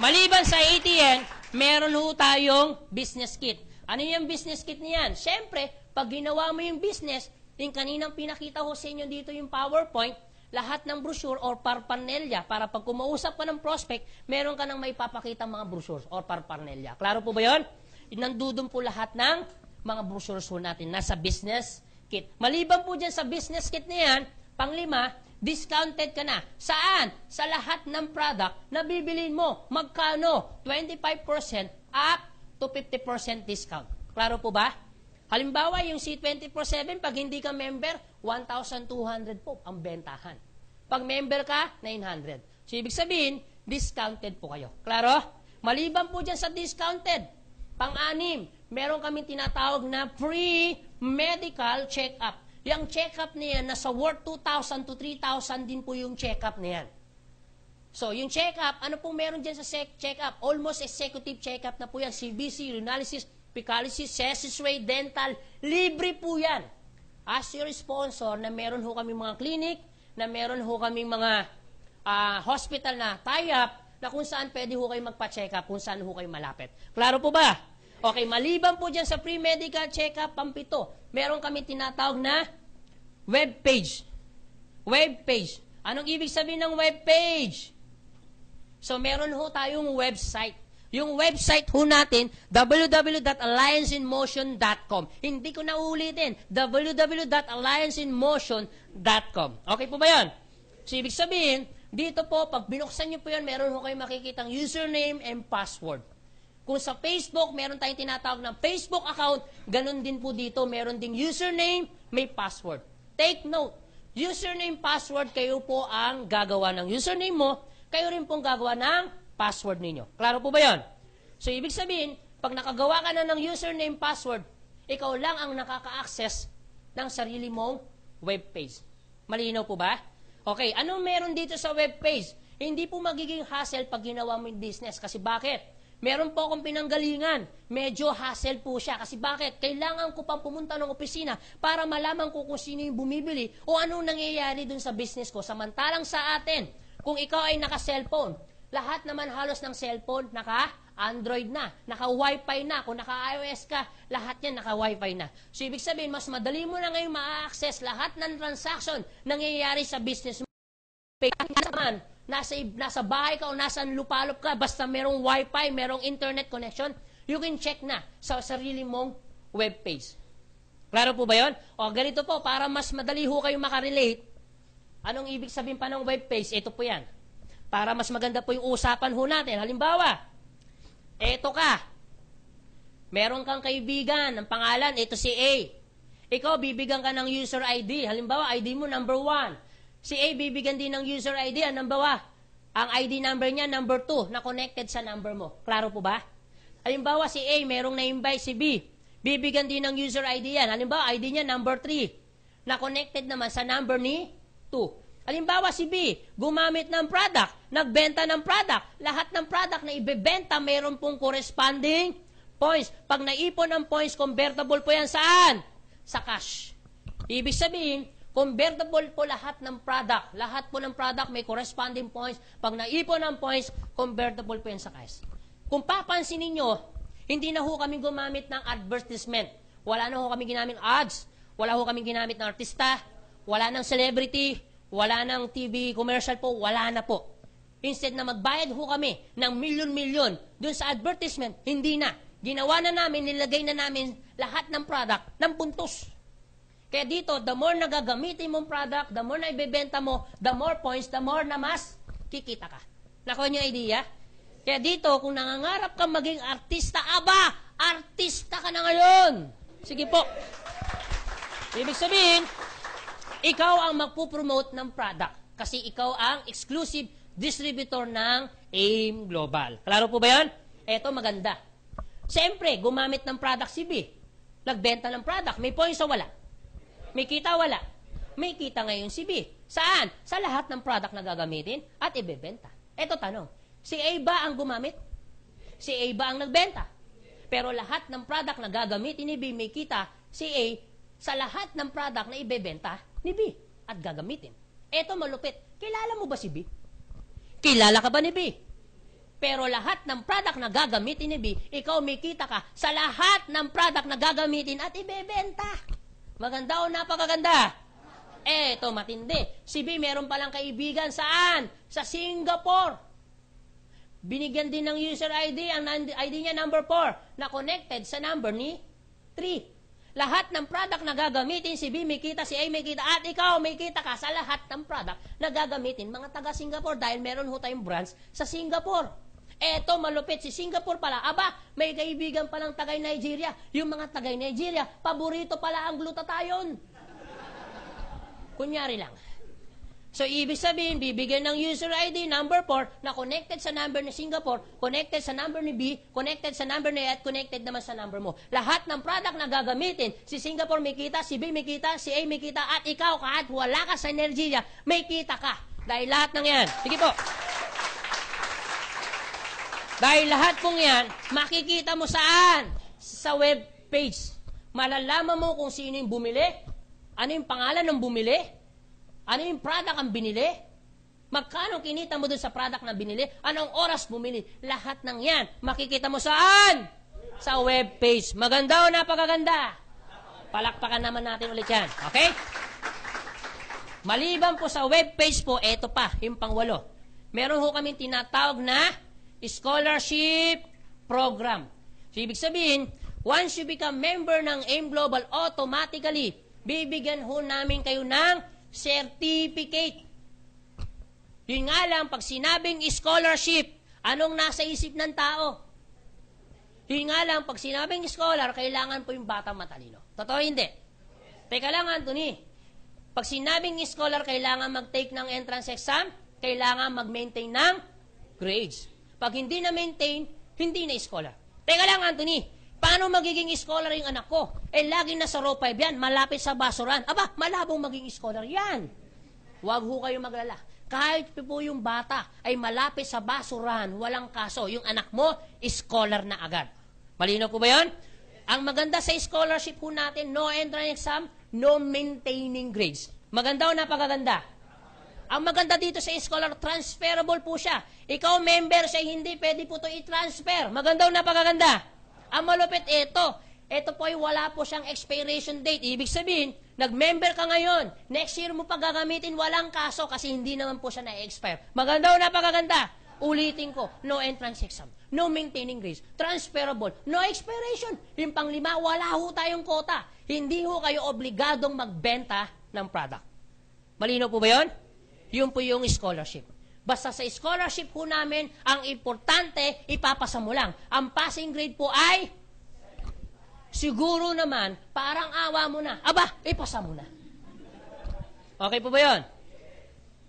Maliban sa ATM, meron ho tayong business kit. Ano yung business kit niyan? Siyempre, pag ginawa mo yung business, yung kaninang pinakita ho sa inyo dito yung PowerPoint, lahat ng brochure or parpernelya, para pag kumausap ka ng prospect, meron ka nang may papakita mga brochures or parpernelya. Klaro po ba yun? Nandudun po lahat ng mga brochures po natin nasa business kit. Maliban po dyan sa business kit na yan, panglima, discounted ka na. Saan? Sa lahat ng product na bibilin mo. Magkano? 25% up to 50% discount. Klaro po ba? Halimbawa, yung C24/7, pag hindi ka member, 1,200 po ang bentahan. Pag member ka, 900. So, ibig sabihin, discounted po kayo. Klaro? Maliban po dyan sa discounted, pang-anim, meron kami tinatawag na free medical check-up. Yung check-up na yan, nasa worth 2,000 to 3,000 din po yung check-up na yan. So, yung check-up, ano pong meron dyan sa check-up? Almost executive check-up na po yan. CBC, urinalysis, fecalysis, cessus ray, dental, libre po yan. As your sponsor, na meron ho kami mga clinic, na meron ho kami mga hospital na tie-up, na kung saan pwede ho kayo magpa-check-up, kung saan ho kayo malapit. Klaro po ba? Okay, maliban po dyan sa free medical check-up, pampito, meron kami tinatawag na web page. Web page. Anong ibig sabihin ng web page? So, meron ho tayong website. Yung website ho natin, www.allianceinmotion.com. Hindi ko na ulitin, www.allianceinmotion.com. Okay po ba yan? So, ibig sabihin, dito po, pag binuksan nyo po yan, meron ho kayo makikitang username and password. Kung sa Facebook, meron tayong tinatawag ng Facebook account, ganun din po dito, meron ding username, may password. Take note, username, password, kayo po ang gagawa ng username mo, kayo rin pong gagawa ng password ninyo. Klaro po ba yan? So, ibig sabihin, pag nakagawa ka na ng username, password, ikaw lang ang nakaka-access ng sarili mong webpage. Malinaw po ba? Okay, anong meron dito sa webpage? Hindi po magiging hassle pag ginawa mo yung business. Kasi bakit? Meron po akong pinanggalingan. Medyo hassle po siya. Kasi bakit? Kailangan ko pang pumunta ng opisina para malaman ko kung sino yung bumibili o anong nangyayari dun sa business ko. Samantalang sa atin, kung ikaw ay naka-cellphone, lahat naman halos ng cellphone, naka-Android na, naka-Wi-Fi na. Kung naka-iOS ka, lahat yan naka-Wi-Fi na. So, ibig sabihin, mas madali mo na ngayon ma-access lahat ng transaction nangyayari sa business mo. Naman, nasa bahay ka o nasa lupalop ka, basta merong Wi-Fi, merong internet connection, you can check na sa sarili mong webpage. Klaro po ba yun? O, ganito po, para mas madali ho kayo makarelate, anong ibig sabihin pa ng webpage? Ito po yan. Para mas maganda po yung usapan ho natin. Halimbawa, eto ka. Meron kang kaibigan, ang pangalan, ito si A. Ikaw, bibigyan ka ng user ID. Halimbawa, ID mo number 1. Si A, bibigyan din ng user ID. Halimbawa, ang ID number niya, number 2, na connected sa number mo. Klaro po ba? Halimbawa, si A, merong na-invite si B. Bibigyan din ng user ID yan. Halimbawa, ID niya, number 3. na connected naman sa number ni 2. Halimbawa si B, gumamit ng product, nagbenta ng product. Lahat ng product na ibebenta, mayroon pong corresponding points. Pag naipon ang points, convertible po yan saan? Sa cash. Ibig sabihin, convertible po lahat ng product. Lahat po ng product may corresponding points. Pag naipon ang points, convertible po yan sa cash. Kung papansin ninyo, hindi na ho kami gumamit ng advertisement. Wala na ho kami ginamit ng ads. Wala ho kami ginamit ng artista. Wala ng celebrity. Wala ng TV commercial po. Wala na po. Instead na magbayad ho kami ng milyon-milyon dun sa advertisement, hindi na. Ginawa na namin, nilagay na namin lahat ng product ng puntos. Kaya dito, the more na gagamitin mong product, the more na ibebenta mo, the more points, the more na mas kikita ka. Nakuha niyo idea? Kaya dito, kung nangangarap ka maging artista, aba, artista ka na ngayon. Sige po. Ibig sabihin, ikaw ang magpupromote ng product kasi ikaw ang exclusive distributor ng AIM Global. Klaro po ba yan? Eto, maganda. Siyempre, gumamit ng product si B. Nagbenta ng product. May points o wala? May kita wala? May kita ngayon si B. Saan? Sa lahat ng product na gagamitin at ibebenta. Eto tanong, si A ba ang gumamit? Si A ba ang nagbenta? Pero lahat ng product na gagamitin ni B, may kita si A sa lahat ng product na ibebenta ni B at gagamitin. Eto malupit. Kilala mo ba si B? Kilala ka ba ni B? Pero lahat ng product na gagamitin ni B, ikaw may kita ka sa lahat ng product na gagamitin at ibebenta. Maganda o napakaganda? Eto matindi. Si B meron palang kaibigan saan? Sa Singapore. Binigyan din ng user ID, ang ID niya number 4, na connected sa number ni 3. Lahat ng product na gagamitin, si B may kita, si A may kita, at ikaw may kita ka sa lahat ng product na gagamitin mga taga-Singapore dahil meron ho tayong branch sa Singapore. Eto, malupit, si Singapore pala, aba, may kaibigan palang taga-Nigeria. Yung mga taga-Nigeria, paborito pala ang glutathione. Kunyari lang. So, ibig sabihin, bibigyan ng user ID number 4 na connected sa number ni Singapore, connected sa number ni B, connected sa number ni A, at connected naman sa number mo. Lahat ng product na gagamitin, si Singapore may kita, si B may kita, si A may kita, at ikaw, kahit wala ka sa Nigeria, may kita ka. Dahil lahat ng yan. Sige po. Dahil lahat pong yan, makikita mo saan? Sa web page. Malalaman mo kung sino yung bumili, ano yung pangalan ng bumili, ano yung product ang binili? Magkano kinita mo dun sa product na binili? Anong oras bumili? Lahat ng yan, makikita mo saan? Sa web page. Maganda o napakaganda? Palakpakan naman natin ulit yan. Okay? Maliban po sa web page po, eto pa, yung pang-8. Meron ho kami tinatawag na scholarship program. So, ibig sabihin, once you become member ng AIM Global, automatically, bibigyan ho namin kayo ng certificate. Yun nga lang, pag sinabing scholarship, anong nasa isip ng tao? Yun nga lang, pag sinabing scholar, kailangan po yung batang matalino. Totoo hindi? Teka lang, Anthony. Pag sinabing scholar, kailangan mag-take ng entrance exam, kailangan mag-maintain ng grades. Pag hindi na-maintain, hindi na scholar. Teka lang, Anthony. Paano magiging scholar yung anak ko? Lagi nasa row 5 yan, malapit sa basuran. Aba, malabong maging scholar yan. Huwag ho kayo maglala. Kahit po yung bata ay malapit sa basuran, walang kaso, yung anak mo, scholar na agad. Malinaw po ba yun? Ang maganda sa scholarship po natin, no entrance exam, no maintaining grades. Maganda o napakaganda? Ang maganda dito sa scholar, transferable po siya. Ikaw member siya, hindi pwede po ito i-transfer. Maganda o napakaganda? Ang malupit ito po ay wala po siyang expiration date. Ibig sabihin, nag-member ka ngayon, next year mo pa gagamitin, walang kaso kasi hindi naman po siya na-expire. Maganda o napakaganda? Ulitin ko, no entrance exam, no maintaining grades, transferable, no expiration. Yung pang-5, wala ho tayong quota. Hindi ho kayo obligadong magbenta ng product. Malinaw po ba yun? Yun po yung scholarship. Basta sa scholarship po namin, ang importante, ipapasa mo lang. Ang passing grade po ay, siguro naman, parang awa mo na. Aba, ipasa mo na. Okay po ba yun?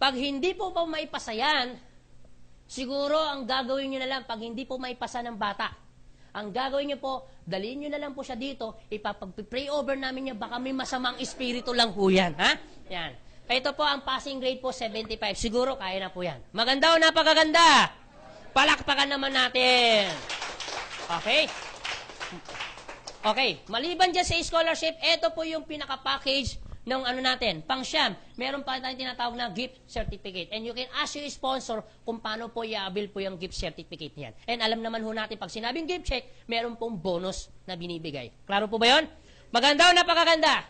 Pag hindi po pa maipasa yan, siguro ang gagawin nyo na lang, pag hindi po maipasa ng bata, Ang gagawin niyo po, dalhin niyo na lang po siya dito, ipapag-pray over namin niya, baka may masamang espiritu lang po yan. Ha? Yan. Ito po, ang passing grade po, 75. Siguro, kaya na po yan. Maganda o napakaganda? Palakpakan naman natin. Okay? Okay, maliban dyan sa scholarship, ito po yung pinaka-package ng ano natin, pang-siyam. Meron pa tayong tinatawag na gift certificate. And you can ask your sponsor kung paano po i-avail po yung gift certificate niyan. And alam naman ho natin, pag sinabing gift check, meron pong bonus na binibigay. Klaro po ba yun? Maganda o napakaganda?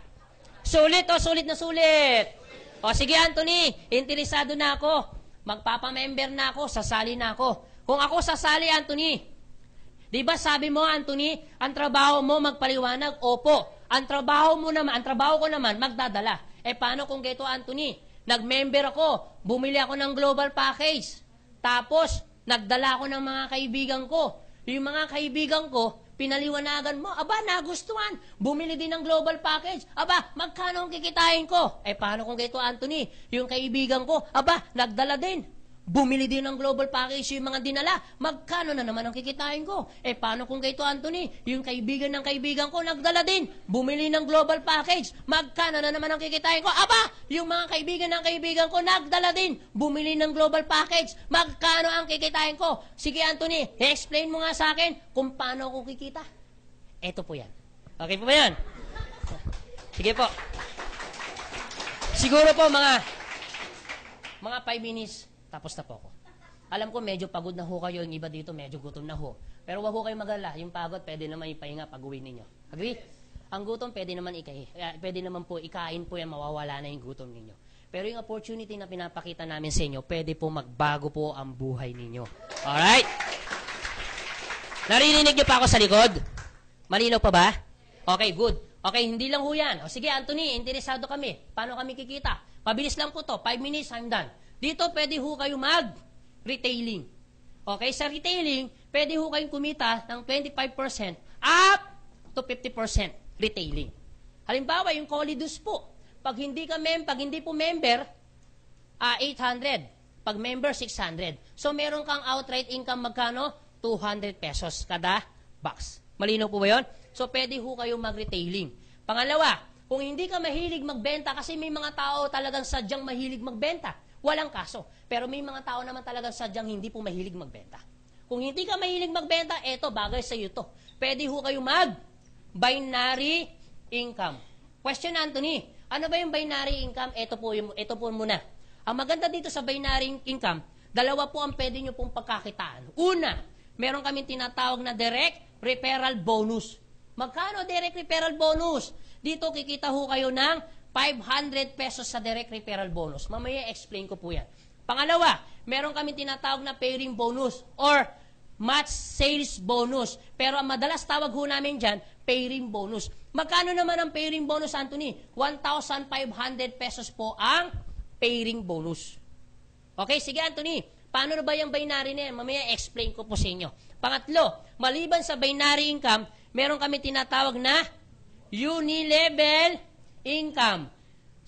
Sulit o sulit na sulit? O sige Anthony, interesado na ako. Magpapamember na ako, sasali na ako. Kung ako sasali, Anthony, di ba sabi mo, Anthony, ang trabaho mo magpaliwanag? Opo. Ang trabaho ko naman, magdadala. Eh, paano kung gaito, Anthony? Nag-member ako, bumili ako ng global package. Tapos, nagdala ako ng mga kaibigan ko. Yung mga kaibigan ko, pinaliwanagan mo, aba, nagustuhan. Bumili din ng global package. Aba, magkano ang kikitain ko? Eh, paano kung gaito, Anthony? Yung kaibigan ko, aba, nagdala din. Bumili din ng global package yung mga dinala. Magkano na naman ang kikitain ko? Eh, paano kung gaito, Anthony? Yung kaibigan ng kaibigan ko, nagdala din. Bumili ng global package. Magkano na naman ang kikitain ko? Aba, yung mga kaibigan ng kaibigan ko, nagdala din. Bumili ng global package. Magkano ang kikitain ko? Sige, Anthony, explain mo nga sa akin kung paano ako kikita. Eto po yan. Okay po ba yan? Sige po. Siguro po mga 5 minutes, tapos na po ako. Alam ko medyo pagod na ho kayo, yung iba dito medyo gutom na ho. Pero wag ho kayong mag-alala, yung pagod pwede naman ipahinga pag-uwi ninyo. Agree? Ang gutom pwede naman pwede naman po ikain po yan, mawawala na yung gutom ninyo. Pero yung opportunity na pinapakita namin sa inyo, pwede po magbago po ang buhay ninyo. Alright? Narinig niyo pa ako sa likod? Malinaw pa ba? Okay, good. Okay, hindi lang ho yan. O sige, Anthony, interesado kami. Paano kami kikita? Pabilis lang po to. 5 minutes, I'm done. Dito, pwede ho kayo mag-retailing. Okay, sa retailing, pwede ho kayong kumita ng 25% up to 50% retailing. Halimbawa, yung Colidus po. Pag hindi po member, 800. Pag member, 600. So, meron kang outright income magkano? 200 pesos kada box. Malinaw po ba yun? So, pwede ho kayo mag-retailing. Pangalawa, kung hindi ka mahilig magbenta, kasi may mga tao talagang sadyang mahilig magbenta, walang kaso. Pero may mga tao naman talagang sadyang hindi po mahilig magbenta. Kung hindi ka mahilig magbenta, eto, bagay sa iyo to. Pwede ho kayo mag-binary income. Question, Anthony, ano ba yung binary income? Ito po muna. Ang maganda dito sa binary income, dalawa po ang pwede nyo pong pagkakitaan. Una, meron kami tinatawag na direct referral bonus. Magkano direct referral bonus? Dito kikita ho kayo ng 500 pesos sa direct referral bonus. Mamaya explain ko po yan. Pangalawa, meron kami tinatawag na pairing bonus or match sales bonus. Pero ang madalas tawag ho namin dyan, pairing bonus. Magkano naman ang pairing bonus, Anthony? 1,500 pesos po ang pairing bonus. Okay, sige Anthony. Paano na ba yung binary na yan? Mamaya explain ko po sa inyo. Pangatlo, maliban sa binary income, meron kami tinatawag na unilevel income.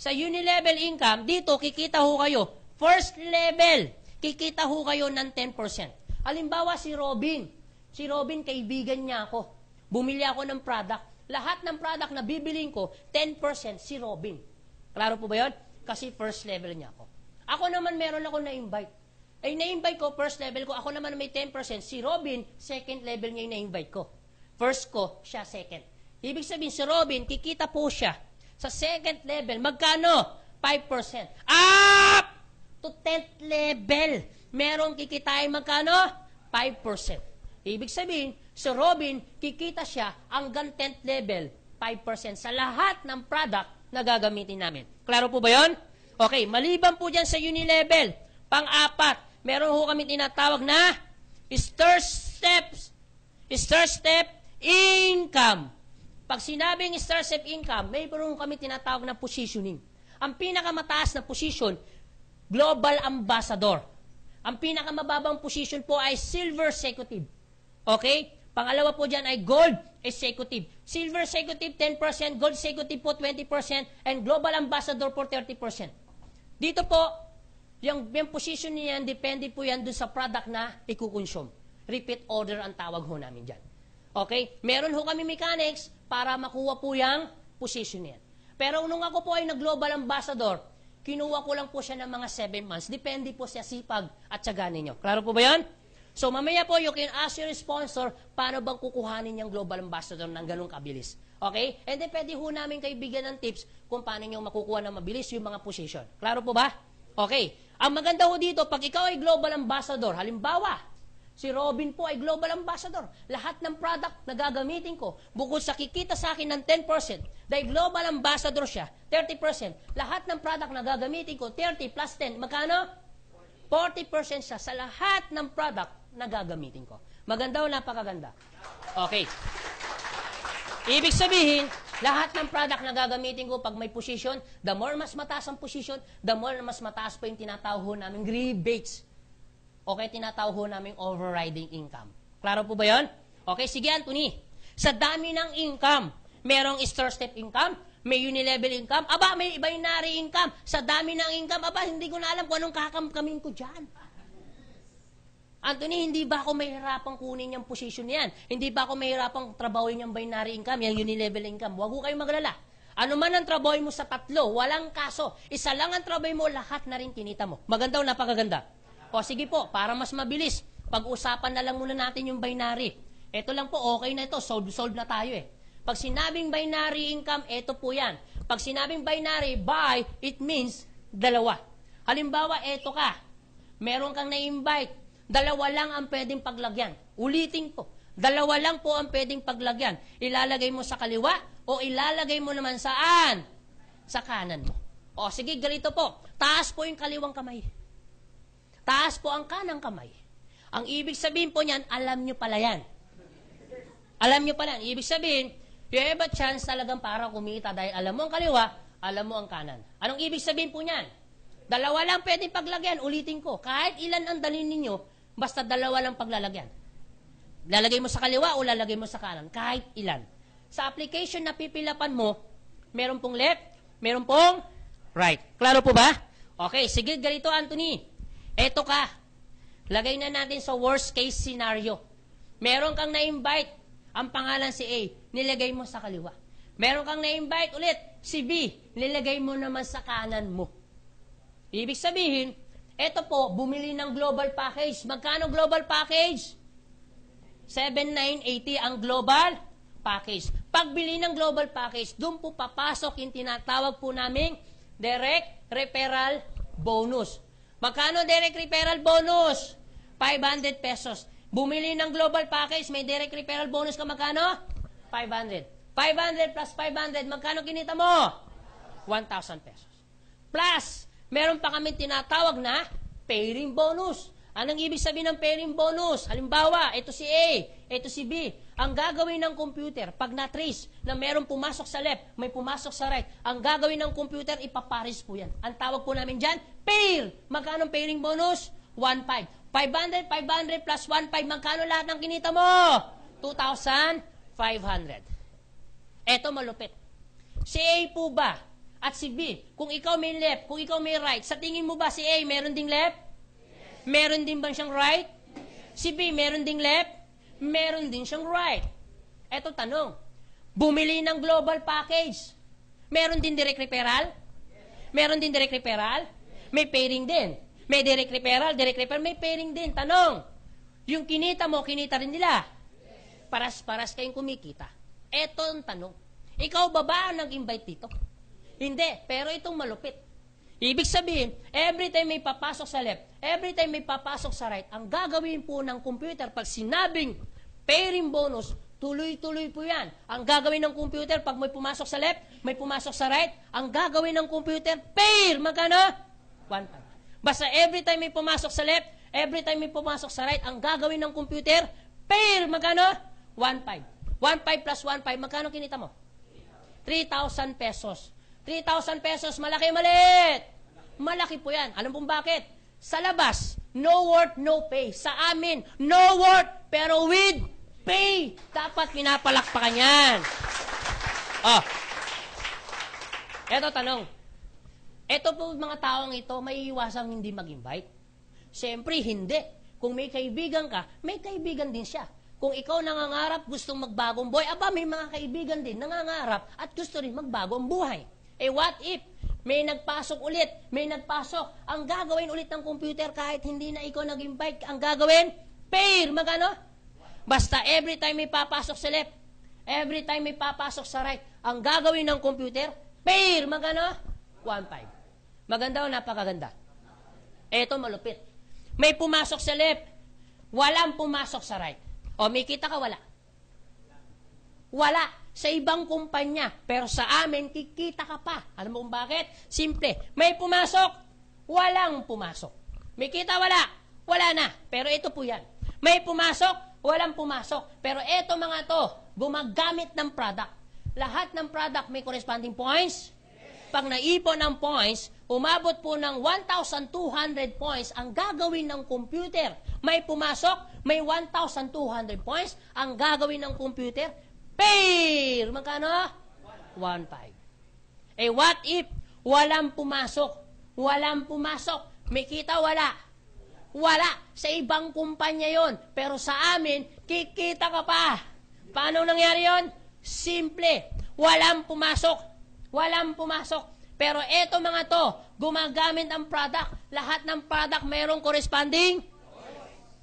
Sa unilevel income, dito kikita ho kayo, first level, kikita ho kayo ng 10%. Halimbawa si Robin. Si Robin, kaibigan niya ako. Bumili ako ng product. Lahat ng product na bibiling ko, 10% si Robin. Klaro po ba yun? Kasi first level niya ako. Ako naman meron ako na-invite. Ay, na-invite ko, first level ko. Ako naman may 10%. Si Robin, second level niya yung na-invite ko. First ko, siya second. Ibig sabihin, si Robin, kikita po siya sa second level. Magkano? 5%. Up to 10th level. Merong kikitain magkano? 5%. Ibig sabihin, si Robin, kikita siya hanggang 10th level, 5% sa lahat ng product na gagamitin namin. Klaro po ba yun? Okay, maliban po dyan sa unilevel. Pang-apat, meron ho kami tinatawag na star step income. Pag sinabing star step income, mayroon kami tinatawag na positioning. Ang pinakamataas na position, global ambassador. Ang pinakamababang position po ay silver executive. Okay? Pangalawa po dyan ay gold executive. Silver executive 10%, gold executive po 20%, and global ambassador po 30%. Dito po, yung position niyan, depende po yan dun sa product na ikukonsume. Repeat order ang tawag ho namin dyan. Okay? Meron ho kami mechanics para makuha po yung position yan. Pero nung ako po ay nag-global ambassador, kinuha ko lang po siya ng mga 7 months. Depende po sa sipag at tiyaga ninyo. Klaro po ba yan? So mamaya po, you can ask your sponsor, paano bang kukuhanin yung global ambassador ng ganung kabilis? Okay? And then pwede ho namin kayo bigyan ng tips kung paano nyo makukuha ng mabilis yung mga position. Klaro po ba? Okay. Ang maganda ho dito, pag ikaw ay global ambassador, halimbawa, si Robin po ay global ambassador. Lahat ng product na gagamitin ko, bukod sa kikita sa akin ng 10%, dahil global ambassador siya, 30%. Lahat ng product na gagamitin ko, 30 plus 10, magkano? 40% siya sa lahat ng product na gagamitin ko. Maganda o napakaganda? Okay. Ibig sabihin, lahat ng product na gagamitin ko pag may position, the more mas mataas ang position, the more mas mataas pa yung tinatawag ho namin rebates. Okay, tinatawag ho namin overriding income. Klaro po ba yun? Okay, sige Anthony. Sa dami ng income, merong store-step income, may unilevel income, aba, may binary income. Sa dami ng income, aba, hindi ko na alam kung anong kakamkamin ko dyan. Anthony, hindi ba ako mahirapang kunin yung position yan? Hindi ba ako mahirapang trabahoin yung binary income, yung unilevel income? Huwag ko kayong maglala. Ano man ang trabaho mo sa tatlo, walang kaso. Isa lang ang trabaho mo, lahat na rin kinita mo. Maganda o napakaganda? O sige po, para mas mabilis, pag-usapan na lang muna natin yung binary. Ito lang po, okay na ito, solve na tayo eh. Pag sinabing binary income, ito po yan. Pag sinabing binary, by, it means dalawa. Halimbawa, ito ka. Meron kang na-invite. Dalawa lang ang pwedeng paglagyan. Ulitin ko. Dalawa lang po ang pwedeng paglagyan. Ilalagay mo sa kaliwa o ilalagay mo naman saan? Sa kanan mo. O sige, ganito po. Taas po yung kaliwang kamay. Taas po ang kanang kamay. Ang ibig sabihin po niyan, alam nyo pala yan. Alam nyo pala. Ibig sabihin, you have a chance talagang para kumita dahil alam mo ang kaliwa, alam mo ang kanan. Anong ibig sabihin po niyan? Dalawa lang pwedeng paglagyan. Ulitin ko. Kahit ilan ang dalhin ninyo, basta dalawa lang paglalagyan. Lalagay mo sa kaliwa o lalagay mo sa kanan. Kahit ilan. Sa application na pipilapan mo, meron pong left, meron pong right. Klaro po ba? Okay, sige, ganito Anthony. Eto ka. Lagay na natin sa worst case scenario. Meron kang na-invite, ang pangalan si A, nilagay mo sa kaliwa. Meron kang na-invite ulit, si B, nilagay mo naman sa kanan mo. Ibig sabihin, eto po, bumili ng global package. Magkano global package? 7,980 ang global package. Pagbili ng global package, doon po papasok yung tinatawag po naming direct referral bonus. Magkano direct referral bonus? 500 pesos. Bumili ng global package, may direct referral bonus ka magkano? 500. 500 plus 500, magkano kinita mo? 1,000 pesos. Plus, meron pa kami tinatawag na pairing bonus. Anong ibig sabihin ng pairing bonus? Halimbawa, ito si A, ito si B. Ang gagawin ng computer, pag na-trace na meron pumasok sa left, may pumasok sa right, ang gagawin ng computer, ipaparis po yan. Ang tawag po namin dyan, pair. Magkano pairing bonus? 1,500. 500, 500 plus 1,500. Magkano lahat ng kinita mo? 2,500. Eto malupit. Si A po ba? At si B, kung ikaw may left, kung ikaw may right, sa tingin mo ba si A meron ding left? Yes. Meron din ba siyang right? Yes. Si B meron ding left? Meron din siyang right. Eto tanong, bumili ng global package, meron din direct referral? Yes. Meron din direct referral? Yes. May pairing din. May direct referral, may pairing din. Tanong, yung kinita mo, kinita rin nila? Yes. Paras-paras kayong kumikita. Eto ang tanong, ikaw ba ang nag-invite dito? Hindi, pero itong malupit. Ibig sabihin, every time may papasok sa left, every time may papasok sa right, ang gagawin po ng computer, pag sinabing pairing bonus, tuloy-tuloy po yan. Ang gagawin ng computer, pag may pumasok sa left, may pumasok sa right, ang gagawin ng computer, pair, magkano? 1,500. Basta every time may pumasok sa left, every time may pumasok sa right, ang gagawin ng computer, pair, magkano? 1,500. 1,500 plus 1,500, magkano kinita mo? 3,000 pesos. 3,000 pesos, malaki maliit. Malaki po yan. Alam pong bakit? Sa labas, no worth, no pay. Sa amin, no worth, pero with pay. Dapat pinapalakpakan yan. Oh. Eto tanong. Eto po mga taong ito, may iwasang hindi mag-invite? Siyempre, hindi. Kung may kaibigan ka, may kaibigan din siya. Kung ikaw nangangarap, gustong magbagong buhay, aba, may mga kaibigan din nangangarap at gusto rin magbago ang buhay. Eh, what if may nagpasok ulit, may nagpasok, ang gagawin ulit ng computer kahit hindi na ikaw nag-invite, ang gagawin, pair, magano? Basta every time may papasok sa left, every time may papasok sa right, ang gagawin ng computer, pair, magano? 1.5. Maganda o napakaganda? Eto malupit. May pumasok sa left, walang pumasok sa right. O may kita ka, wala. Wala. Sa ibang kumpanya. Pero sa amin, kikita ka pa. Alam mo kung bakit? Simple. May pumasok, walang pumasok. May kita, wala. Wala na. Pero ito po yan. May pumasok, walang pumasok. Pero ito mga to, gumagamit ng product. Lahat ng product may corresponding points. Pag naipon ng points, umabot po ng 1,200 points ang gagawin ng computer. May pumasok, may 1,200 points ang gagawin ng computer. Pair! Magkano? 1.5. Eh, what if walang pumasok? Walang pumasok. May kita, wala. Wala. Sa ibang kumpanya yon. Pero sa amin, kikita ka pa. Paano nangyari yon? Simple. Walang pumasok. Walang pumasok. Pero eto mga to, gumagamit ang product. Lahat ng product mayroong corresponding.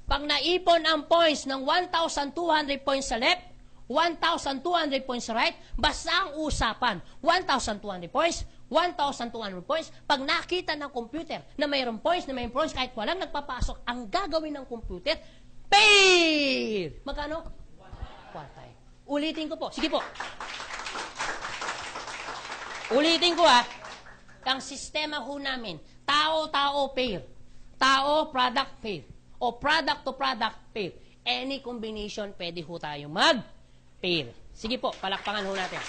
Pag naipon ang points ng 1,200 points sa left, 1,200 points sa right, basta ang usapan, 1,200 points, 1,200 points. Pag nakita ng computer na mayroong points, kahit walang nagpapasok, ang gagawin ng computer, pair! Magkano? 1.5. Ulitin ko po. Sige po. Ulitin ko ang sistema ho namin, tao-tao pair, tao-product pair, o product-to-product pair. Any combination, pwede ho tayo mag-pair. Sige po, palakpakan ho natin.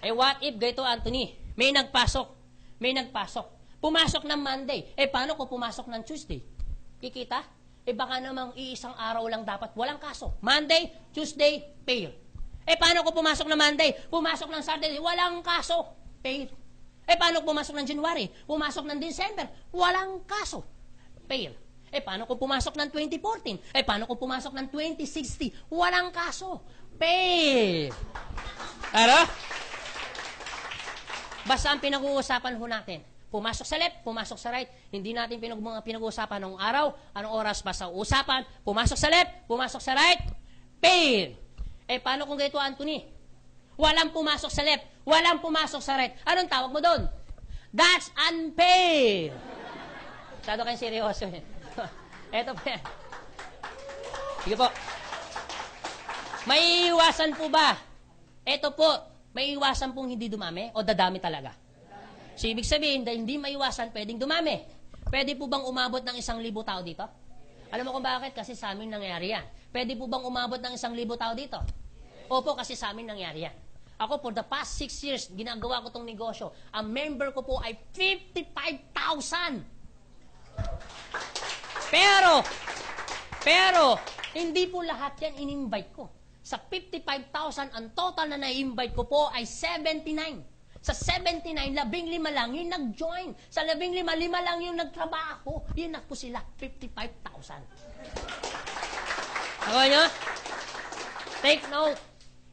Eh what if, ganito Anthony, may nagpasok. Pumasok ng Monday. Eh paano kung pumasok ng Tuesday? Kikita? Eh baka namang iisang araw lang dapat, walang kaso. Monday, Tuesday, pair. Eh, paano ko pumasok na Monday? Pumasok ng Saturday, walang kaso. Pair. Eh, paano ko pumasok ng January? Pumasok ng December, walang kaso. Pair. Eh, paano ko pumasok ng 2014? Eh, paano ko pumasok ng 2060? Walang kaso. Pair. Ano? Basta ang pinag-uusapan ho natin. Pumasok sa left, pumasok sa right. Hindi natin pinag-uusapan ng araw, anong oras, basta usapan. Pumasok sa left, pumasok sa right. Pair. Eh, paano kung ganito, Anthony? Walang pumasok sa left, walang pumasok sa right. Anong tawag mo doon? That's unfair. Masyado kayong seryoso. Eto po yan. Sige po. May iwasan po ba? Eto po, may iwasan pong hindi dumami o dadami talaga? So, ibig sabihin, dahil hindi maiwasan, pwedeng dumami. Pwede po bang umabot ng 1,000 tao dito? Alam mo kung bakit? Kasi sa amin nangyari yan. Pwede po bang umabot ng 1,000 tao dito? Opo, kasi sa amin nangyari yan. Ako, for the past 6 years, ginagawa ko tong negosyo. Ang member ko po ay 55,000. Pero, hindi po lahat yan in-invite ko. Sa 55,000, ang total na na-invite ko po ay 79. Sa 79, 15 lang yung nag-join. Sa 15, 5 lang yung nagtrabaho. Yun na po sila, 55,000. Ako nyo? Take note.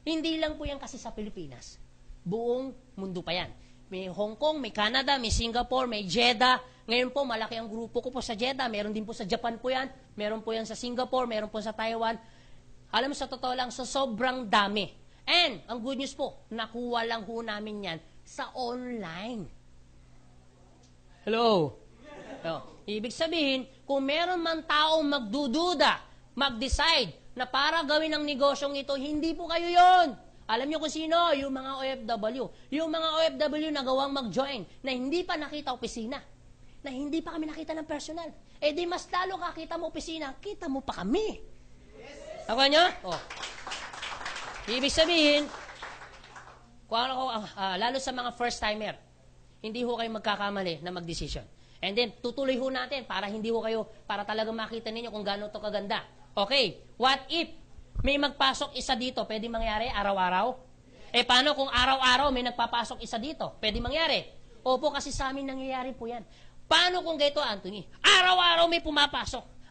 Hindi lang po yan kasi sa Pilipinas. Buong mundo pa yan. May Hong Kong, may Canada, may Singapore, may Jeddah. Ngayon po, malaki ang grupo ko po sa Jeddah. Meron din po sa Japan po yan. Meron po yan sa Singapore, meron po sa Taiwan. Alam mo, sa totoo lang, sa sobrang dami. And, ang good news po, nakuha lang ho namin yan sa online. Hello? So, ibig sabihin, kung meron man taong magdududa, mag-decide na para gawin ang negosyong ito, hindi po kayo yon. Alam niyo kung sino? Yung mga OFW. Yung mga OFW na gawang mag-join, na hindi pa nakita opisina, na hindi pa kami nakita ng personal. Eh di mas lalo kakita mo opisina, kita mo pa kami. Ako nyo? Oh. Ibig sabihin, lalo sa mga first-timer, hindi ho kayo magkakamali na mag-decision. And then, tutuloy ho natin para hindi ho kayo, para talagang makita ninyo kung gaano to kaganda. Okay, what if may magpasok isa dito, pwede mangyari araw-araw? Eh, paano kung araw-araw may nagpapasok isa dito? Pwede mangyari? Opo, kasi sa amin nangyayari po yan. Paano kung ganito, Anthony? Araw-araw may pumapasok.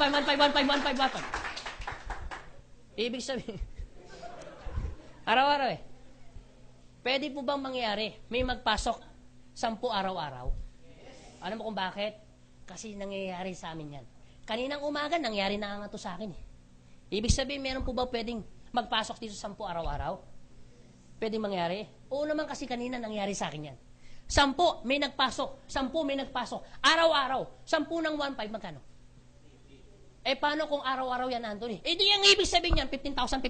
1.5. Ibig sabihin, araw-araw eh. Pwede po bang mangyari, may magpasok 10 araw-araw? Alam mo kung bakit? Kasi nangyayari sa amin yan. Kaninang umaga, nangyari na nga to sa akin eh. Ibig sabihin, meron po ba pwedeng magpasok dito 10 araw-araw? Pwedeng mangyari? Oo naman kasi kanina nangyari sa akin yan. 10 may nagpasok, 10 may nagpasok. Araw-araw, 10 ng 1.5, magkano? Eh, paano kung araw-araw yan, Anthony? Eh, di yung ibig sabihin yan, 15,000.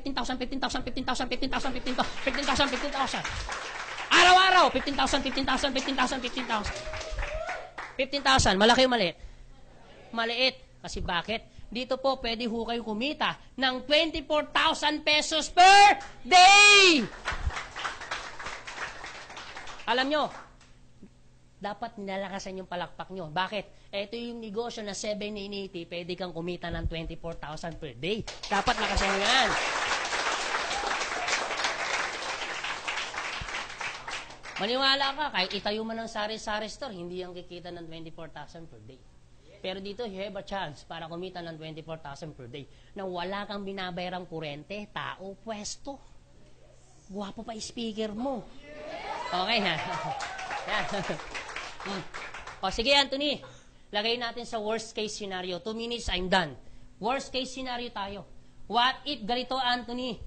Araw-araw, 15,000. Malaki o maliit? Maliit. Kasi bakit? Dito po, pwede ho kayo kumita ng 24,000 pesos per day! Alam nyo, dapat nilalakasan yung palakpak nyo. Bakit? Ito yung negosyo na 780, pwede kang kumita ng 24,000 per day. Dapat lakasan nyo yan. Maniwala ka, kahit itayo mo ng sari-sari store, hindi yung kikita ng 24,000 per day. Pero dito, you have a chance para kumita ng 24,000 per day na wala kang binabayarang kurente, tao, pwesto. Guwapo pa speaker mo. Okay ha? Yan. O sige, Anthony. Lagay natin sa worst case scenario. 2 minutes, I'm done. Worst case scenario tayo. What if ganito, Anthony?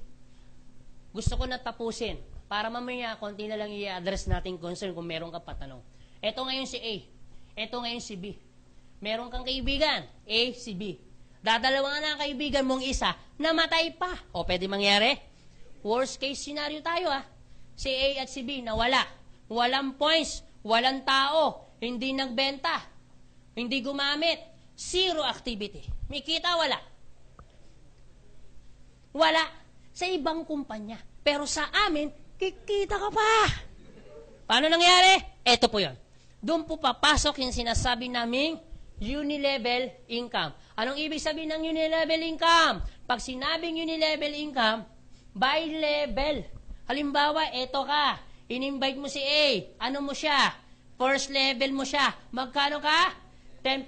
Gusto ko na tapusin. Para mamaya, konti na lang i-address natin concern kung meron ka patanong. Ito ngayon si A. Ito ngayon si B. Meron kang kaibigan, A, si B. Dadalawa na ang kaibigan mong isa, namatay pa. O pwede mangyari? Worst case scenario tayo ha. Si A at si B nawala. Walang points, walang tao, hindi nagbenta, hindi gumamit, zero activity. May kita, wala. Wala. Sa ibang kumpanya. Pero sa amin, kikita ka pa. Paano nangyari? Ito po yun. Doon po papasok yung sinasabi naming unilevel income. Anong ibig sabihin ng unilevel income? Pag sinabing unilevel income, by level. Halimbawa, eto ka. In-invite mo si A. Ano mo siya? First level mo siya. Magkano ka? 10%.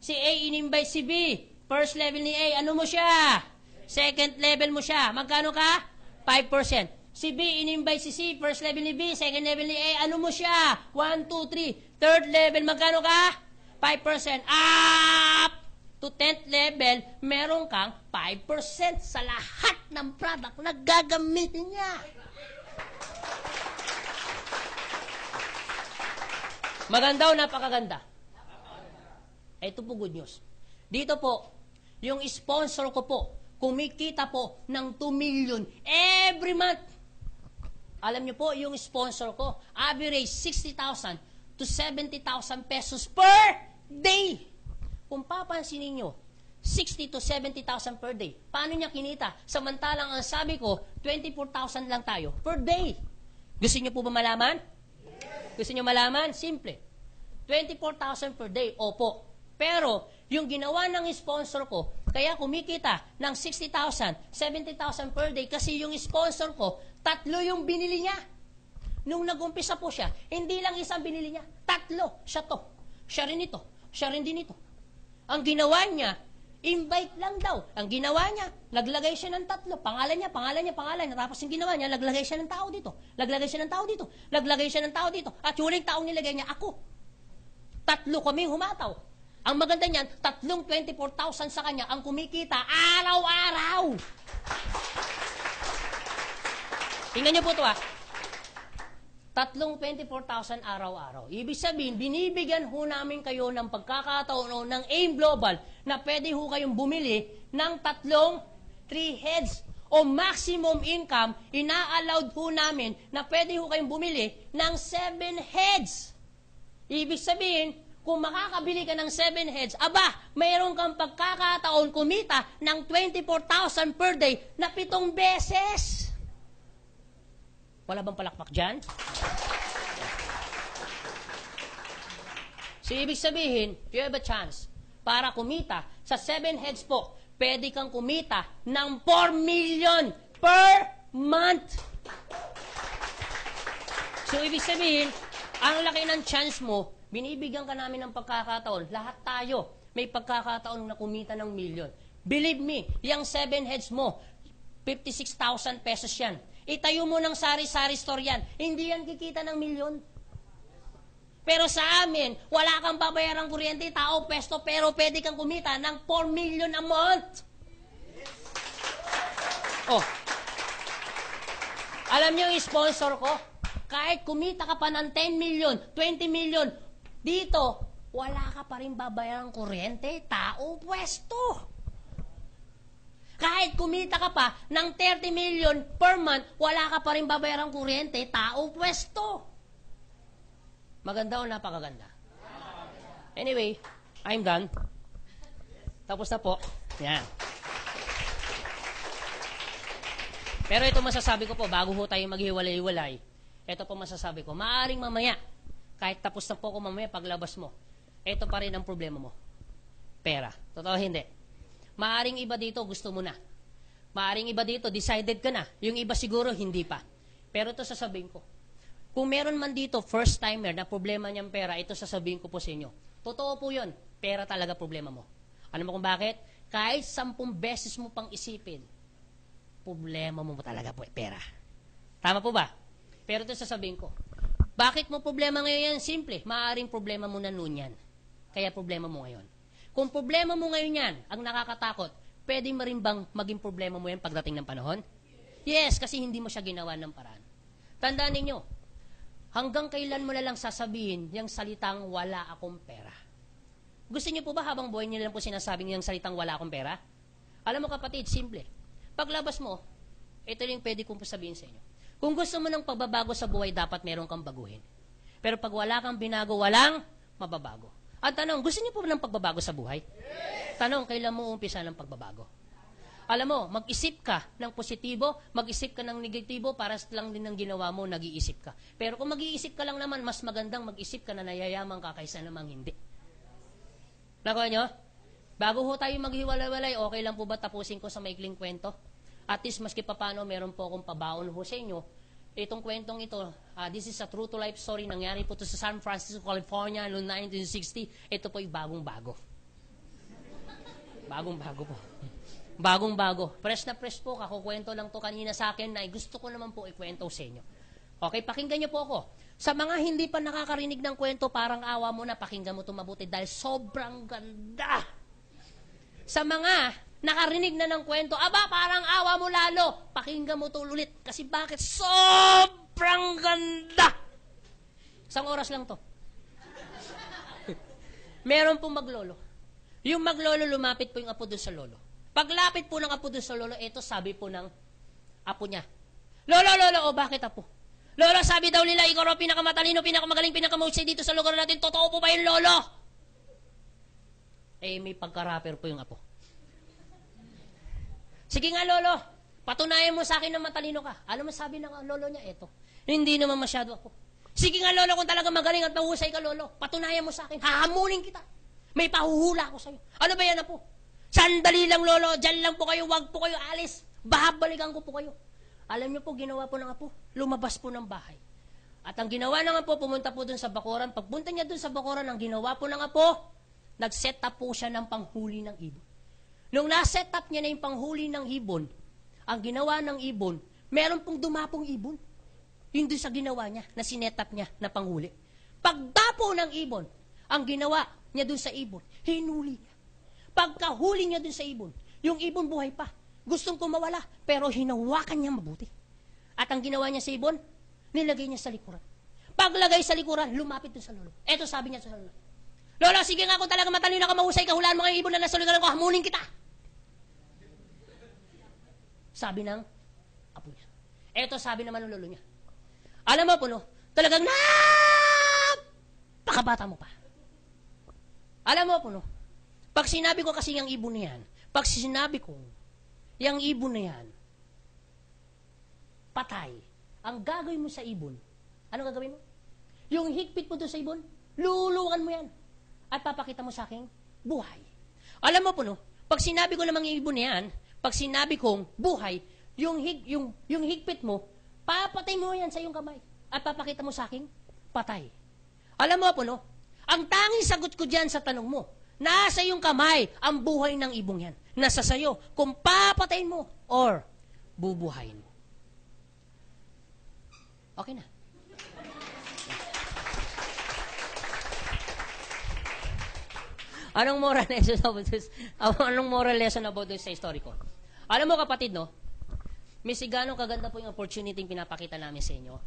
Si A in-invite si B. First level ni A. Ano mo siya? Second level mo siya. Magkano ka? 5%. Si B in-invite si C. First level ni B. Second level ni A. Ano mo siya? 1, 2, 3. Third level. Magkano ka? 5%. Up to 10th level, meron kang 5% sa lahat ng product na gagamitin niya. Maganda o napakaganda? Ito po good news. Dito po, yung sponsor ko po, kumikita po ng 2 million every month. Alam niyo po, yung sponsor ko, average 60,000 to 70,000 pesos per day. Kung papansin ninyo, 60 to 70,000 per day. Paano niya kinita? Samantalang ang sabi ko, 24,000 lang tayo per day. Gusto niyo po ba malaman? Gusto niyo malaman? Simple. 24,000 per day, opo. Pero, yung ginawa ng sponsor ko, kaya kumikita ng 60,000, 70,000 per day kasi yung sponsor ko, 3 yung binili niya. Nung nag-umpisa po siya, hindi lang isang binili niya, 3. Siya to. Siya rin ito. Siya rin din ito. Ang ginawa niya, invite lang daw. Ang ginawa niya, naglagay siya ng 3. Pangalan niya. Tapos yung ginawa niya, naglagay siya ng tao dito. Naglagay siya ng tao dito. At yung uling taong nilagay niya, ako. 3 kaming humataw. Ang maganda niyan, 24,000 sa kanya ang kumikita araw-araw. Tingnan niyo po ito 24,000 araw-araw. Ibig sabihin, binibigyan ho namin kayo ng pagkakataon ng AIM Global na pwede ho kayong bumili ng 3 heads o maximum income, ina-allowed ho namin na pwede ho kayong bumili ng 7 heads. Ibig sabihin, kung makakabili ka ng 7 heads, mayroon kang pagkakataon kumita ng 24,000 per day na 7 beses. Wala bang palakpak dyan? So, ibig sabihin, you have a chance para kumita sa 7 heads po. pwede kang kumita ng 4 million per month. So, ibig sabihin, ang laki ng chance mo, binibigyan ka namin ng pagkakataon. Lahat tayo may pagkakataon na kumita ng million. Believe me, yung 7 heads mo, 56,000 pesos yan. Itayo mo ng sari-sari store yan. Hindi yan kikita ng milyon. Pero sa amin, wala kang babayarang kuryente, tao, pesto, pero pwede kang kumita ng 4 million a month. Oh. Alam niyo yung sponsor ko? Kahit kumita ka pa ng 10 million, 20 million, dito, wala ka pa rin babayarang kuryente, tao, pwesto. Kahit kumita ka pa ng 30 million per month, wala ka pa rin babayarang kuryente, tao, pwesto. Maganda o napakaganda? Anyway, I'm done. Tapos na po. Yan. Pero ito masasabi ko po, bago ho tayo maghiwalay-hiwalay, ito po masasabi ko, maaaring mamaya, kahit tapos na po ako mamaya paglabas mo, ito pa rin ang problema mo. Pera. Totoo hindi. Maaaring iba dito, gusto mo na. Maaaring iba dito, decided ka na. Yung iba siguro, hindi pa. Pero ito sasabihin ko, kung meron man dito, first timer na problema niyang pera, ito sasabihin ko po sa inyo. Totoo po yun. Pera talaga problema mo. Alam mo kung bakit? Kahit 10 beses mo pang isipin, problema mo talaga po pera. Tama po ba? Pero ito sasabihin ko. Bakit mo problema ngayon yan? Simple. Maaaring problema mo na noon yan. Kaya problema mo ngayon. Kung problema mo ngayon yan, ang nakakatakot, pwede mo rin bang maging problema mo yan pagdating ng panahon? Yes, kasi hindi mo siya ginawa ng paraan. Tandaan ninyo, hanggang kailan mo na lang sasabihin yung salitang wala akong pera? Gusto niyo po ba habang buhay niyo lang po sinasabing yung salitang wala akong pera? Alam mo kapatid, simple. Paglabas mo, ito yung pwede kong sabihin sa inyo. Kung gusto mo ng pagbabago sa buhay, dapat meron kang baguhin. Pero pag wala kang binago, walang mababago. At tanong, gusto niyo po ng pagbabago sa buhay? Yes! Tanong, kailan mo umpisa ng pagbabago? Alam mo, mag-isip ka ng positibo, mag-isip ka ng negatibo, para lang din ng ginawa mo, nag-iisip ka. Pero kung mag-iisip ka lang naman, mas magandang mag-isip ka na nayayaman ka kaysa namang hindi. Nakuha nyo? Bago ho tayo maghiwalay-walay, okay lang po ba tapusin ko sa maikling kwento? At least, maski pa paano, meron po akong pabaon ho sa inyo. Itong kwentong ito, this is a true-to-life story. Nangyari po ito sa San Francisco, California, noong 1960. Ito po ay bagong-bago. Bagong-bago po. Bagong-bago. Fresh na fresh po. Kakukwento lang to kanina sa akin na gusto ko naman po ikwento sa inyo. Okay, pakinggan niyo po ako. Sa mga hindi pa nakakarinig ng kwento, parang awa mo na, pakinggan mo ito mabuti dahil sobrang ganda. Sa mga nakarinig na ng kwento, aba, parang awa mo lalo, pakinggan mo ito ulit. Kasi bakit? Sobrang ganda. Isang oras lang to. Meron pong maglolo. Yung maglolo, lumapit po yung apo doon sa lolo. Paglapit po ng apo doon sa lolo, ito sabi po ng apo niya. Lolo, bakit apo? Lolo, sabi daw nila, ikaw raw pinakamatalino, pinakamagaling, pinakamahusay dito sa lugar natin. Totoo po ba yung lolo? Eh, may pagka-rapper po yung apo. Sige nga, lolo, patunayan mo sa akin na matalino ka. Alam mo, sabi ng lolo niya, eto. Hindi naman masyado ako. Sige nga, lolo, kung talaga magaling at mahusay ka, lolo, patunayan mo sa akin. Hahamulin kita. May pahuhula ako sa'yo. Ano ba yan, apo? Sandali lang, lolo. Diyan lang po kayo. Wag po kayo alis. Babalikan ko po kayo. Alam niyo po, ginawa po ng apo. Lumabas po ng bahay. At ang ginawa ng apo, pumunta po dun sa bakuran. Pagpunta niya dun sa bakuran, ang ginawa po ng apo, nag-set up po siya ng panghuli ng ibon. Nung na-set up niya na yung panghuli ng ibon, ang ginawa ng ibon, meron pong dumapong ibon. Hindi sa ginawa niya, na sinet up niya na panghuli. Pagdapo ng ibon, ang ginawa niya dun sa ibon, hinuli niya. Pagkahuli niya dun sa ibon, yung ibon buhay pa. Gustong kumawala, pero hinawakan niya mabuti. At ang ginawa niya sa ibon, nilagay niya sa likuran. Paglagay sa likuran, lumapit dun sa lolo. Eto sabi niya sa lolo, lolo, sige nga kung talaga matalino ka, mahusay ka, hulaan mga ibon na nasa likuran ko, hamunin kita. Sabi ng apo niya. Eto sabi naman ng lolo niya. Alam mo, puno, talagang pakabata mo pa. Alam mo, puno, pag sinabi ko kasi yung ibon na yan, pag sinabi ko, yung ibon na yan, patay, ang gagawin mo sa ibon, ano gagawin mo? Yung higpit mo doon sa ibon, lulukan mo yan. At papakita mo sa akin, buhay. Alam mo, puno, Pag sinabi ko namang ibon na yan, pag sinabi kong buhay, yung higpit mo, papatay mo yan sa iyong kamay. At papakita mo sa akin, patay. Alam mo po, no? Ang tanging sagot ko dyan sa tanong mo, nasa iyong kamay ang buhay ng ibong yan. Nasa sayo kung papatayin mo or bubuhayin mo. Okay na. Anong moral lesson about this? Anong moral lesson about this sa story ko? Alam mo kapatid, no? Ganong kaganda po yung opportunity yung pinapakita namin sa inyo.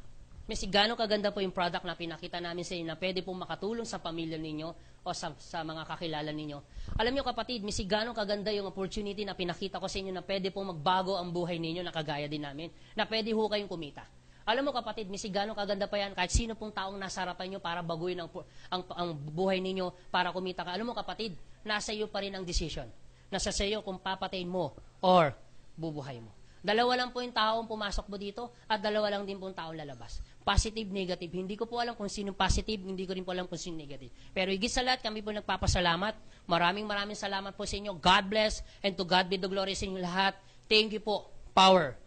Ganong kaganda po yung product na pinakita namin sa inyo na pwede pong makatulong sa pamilya ninyo o sa mga kakilala ninyo. Alam nyo kapatid, ganong kaganda yung opportunity na pinakita ko sa inyo na pwede pong magbago ang buhay ninyo na kagaya din namin. Na pwede ho kayong kumita. Alam mo kapatid, ganong kaganda pa yan kahit sino pong taong nasa harapan nyo para baguhin ang buhay ninyo para kumita ka. Alam mo kapatid, nasa iyo pa rin ang decision. Nasa sa iyo kung papatayin mo or bubuhay mo. Dalawa lang po yung taong pumasok mo dito at dalawa lang din po yung taong lalabas. Positive, negative. Hindi ko po alam kung sino positive, hindi ko rin po alam kung sino negative. Pero higit sa lahat, kami po nagpapasalamat. Maraming salamat po sa inyo. God bless and to God be the glory sa inyo lahat. Thank you po. Power.